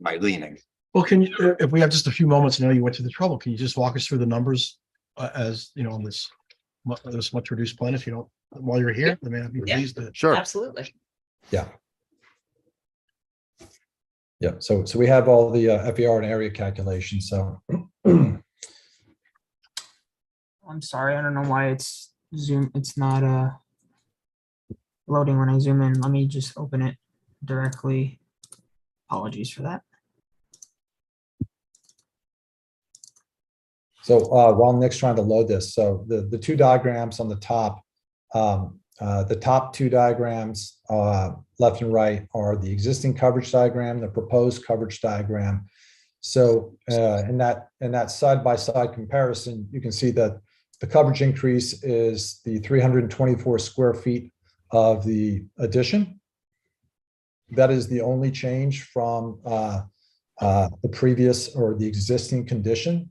leaning. Well, can you, if we have just a few moments, I know you went to the trouble, can you just walk us through the numbers as, you know, on this much reduced plan, if you don't, while you're here, I mean, I'd be Yeah. pleased to. Sure. Absolutely. Yeah. Yeah, so we have all the FAR and area calculations, so. I'm sorry, I don't know why it's Zoom, it's not loading when I zoom in. Let me just open it directly. Apologies for that. So while Nick's trying to load this, so the two diagrams on the top two diagrams, left and right, are the existing coverage diagram, the proposed coverage diagram. So in that side-by-side comparison, you can see that the coverage increase is the 324 square feet of the addition. That is the only change from the previous or the existing condition.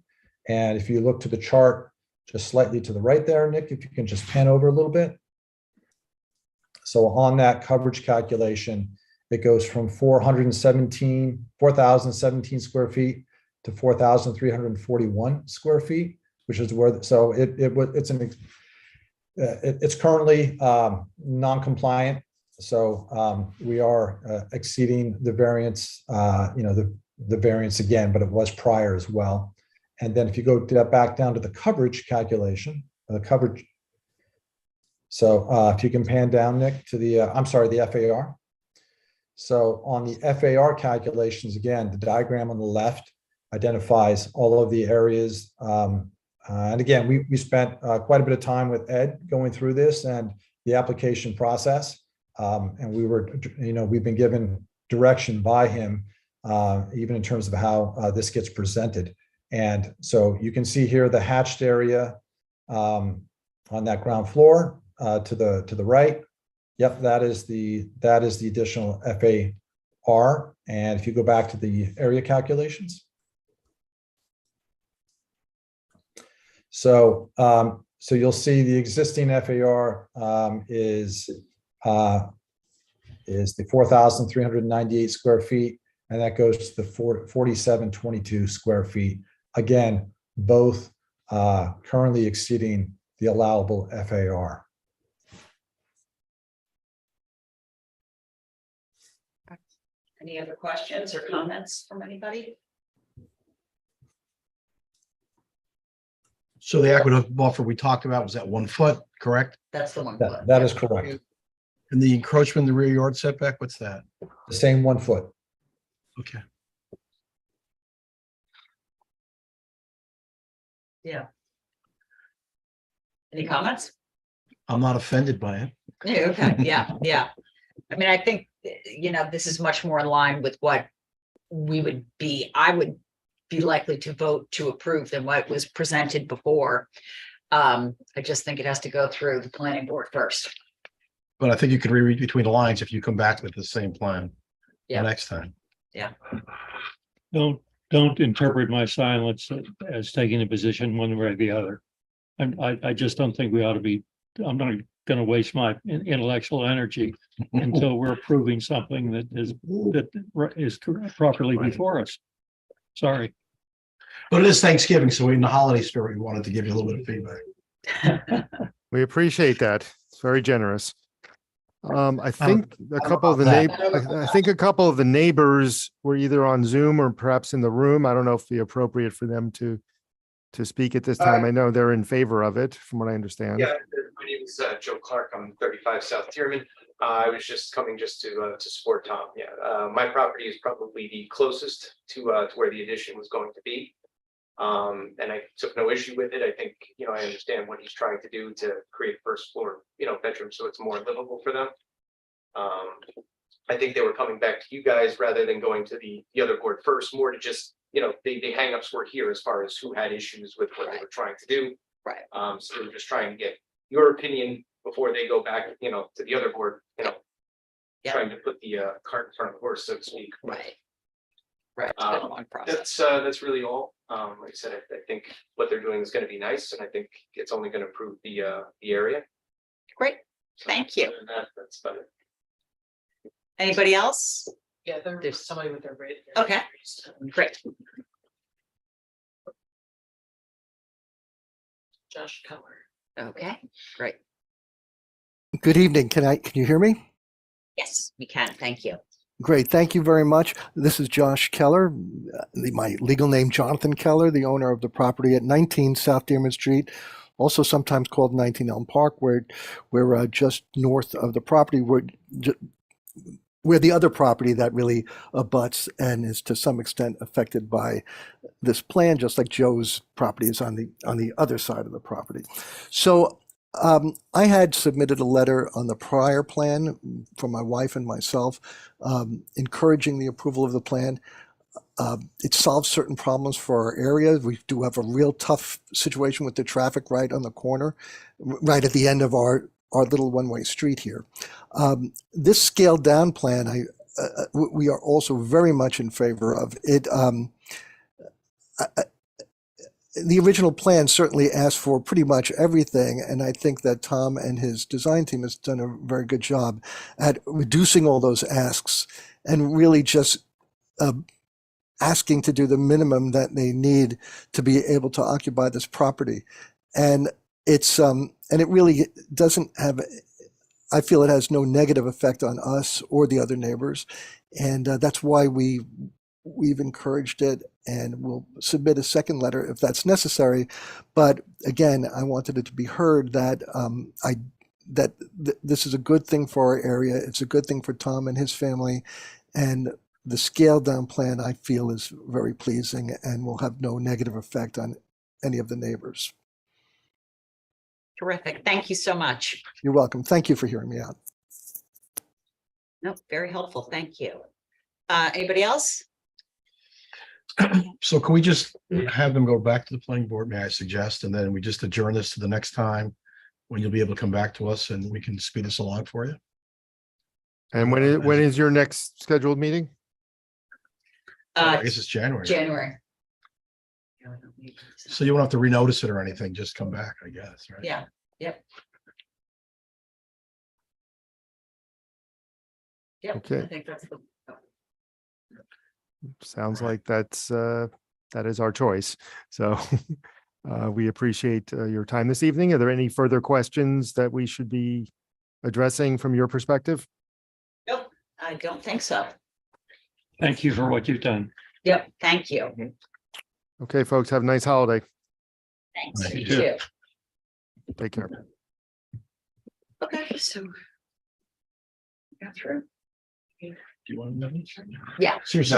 And if you look to the chart just slightly to the right there, Nick, if you can just pan over a little bit. So on that coverage calculation, it goes from 4,017 square feet to 4,341 square feet, which is where, so it's currently non-compliant. So we are exceeding the variance, the variance again, but it was prior as well. And then if you go back down to the coverage calculation, the coverage. So if you can pan down, Nick, to the, the FAR. So on the FAR calculations, again, the diagram on the left identifies all of the areas. And again, we spent quite a bit of time with Ed going through this and the application process. And we've been given direction by him, even in terms of how this gets presented. And so you can see here the hatched area on that ground floor to the right. Yep, that is the additional FAR. And if you go back to the area calculations. So you'll see the existing FAR is the 4,398 square feet, and that goes to the 4,722 square feet. Again, both currently exceeding the allowable FAR. Any other questions or comments from anybody? So the aqueduct buffer we talked about was at 1 foot, correct? That's the one. That is correct. And the encroachment in the rear yard setback, what's that? The same 1 foot. Okay. Yeah. Any comments? I'm not offended by it. Yeah, okay, yeah. I mean, I think, this is much more in line with what I would be likely to vote to approve than what was presented before. I just think it has to go through the planning board first. But I think you could reread between the lines if you come back with the same plan Yeah. next time. Yeah. Don't interpret my silence as taking a position one way or the other. I just don't think we ought to be, I'm not going to waste my intellectual energy until we're approving something that is properly before us. Sorry. But it is Thanksgiving, so in the holiday spirit, we wanted to give you a little bit of feedback. We appreciate that. It's very generous. I think a couple of the neighbors were either on Zoom or perhaps in the room. I don't know if it'd be appropriate for them to speak at this time. I know they're in favor of it, from what I understand. Yeah, my name is Joe Clark. I'm 35 South Tierman. I was just coming just to support Tom. Yeah, my property is probably the closest to where the addition was going to be. And I took no issue with it. I think, I understand what he's trying to do to create a first floor, bedroom, so it's more livable for them. I think they were coming back to you guys rather than going to the other board first, more to just, the hangups were here as far as who had issues with what they were trying to do. Right. So they were just trying to get your opinion before they go back, to the other board, Yeah. trying to put the cart in front of the horse, so to speak. Right. Right. It's been a long process. That's really all. Like I said, I think what they're doing is gonna be nice, and I think it's only gonna improve the area. Great. Thank you. Other than that, that's about it. Anybody else? Yeah, There's- there's somebody with their rate. Okay. Great. Josh Keller. Okay, great. Good evening. Can you hear me? Yes, we can. Thank you. Great. Thank you very much. This is Josh Keller, my legal name, Jonathan Keller, the owner of the property at 19 South Dearman Street, also sometimes called 19 Elm Park. We're just north of the property. We're the other property that really abuts and is to some extent affected by this plan, just like Joe's property is on the other side of the property. So I had submitted a letter on the prior plan from my wife and myself, encouraging the approval of the plan. It solves certain problems for our area. We do have a real tough situation with the traffic right on the corner, right at the end of our little one-way street here. This scaled down plan, we are also very much in favor of it. The original plan certainly asked for pretty much everything, and I think that Tom and his design team has done a very good job at reducing all those asks and really just asking to do the minimum that they need to be able to occupy this property. And it's and it really doesn't have, I feel it has no negative effect on us or the other neighbors, and that's why we've encouraged it, and we'll submit a second letter if that's necessary. But again, I wanted it to be heard that this is a good thing for our area. It's a good thing for Tom and his family, and the scaled down plan I feel is very pleasing and will have no negative effect on any of the neighbors. Terrific. Thank you so much. You're welcome. Thank you for hearing me out. No, very helpful. Thank you. Anybody else? So can we just have them go back to the planning board, may I suggest, and then we just adjourn this to the next time when you'll be able to come back to us and we can speed this along for you? And when is your next scheduled meeting? I guess it's January. January. So you won't have to renotice it or anything, just come back, I guess, right? Yeah, yep. Yep, Okay. I think that's the. Sounds like that is our choice. So we appreciate your time this evening. Are there any further questions that we should be addressing from your perspective? Nope, I don't think so. Thank you for what you've done. Yep, thank you. Okay, folks, have a nice holiday. Thanks. Thank You you. too. Take care. Okay, so. Got through. Do you want to know? Yeah. Seriously.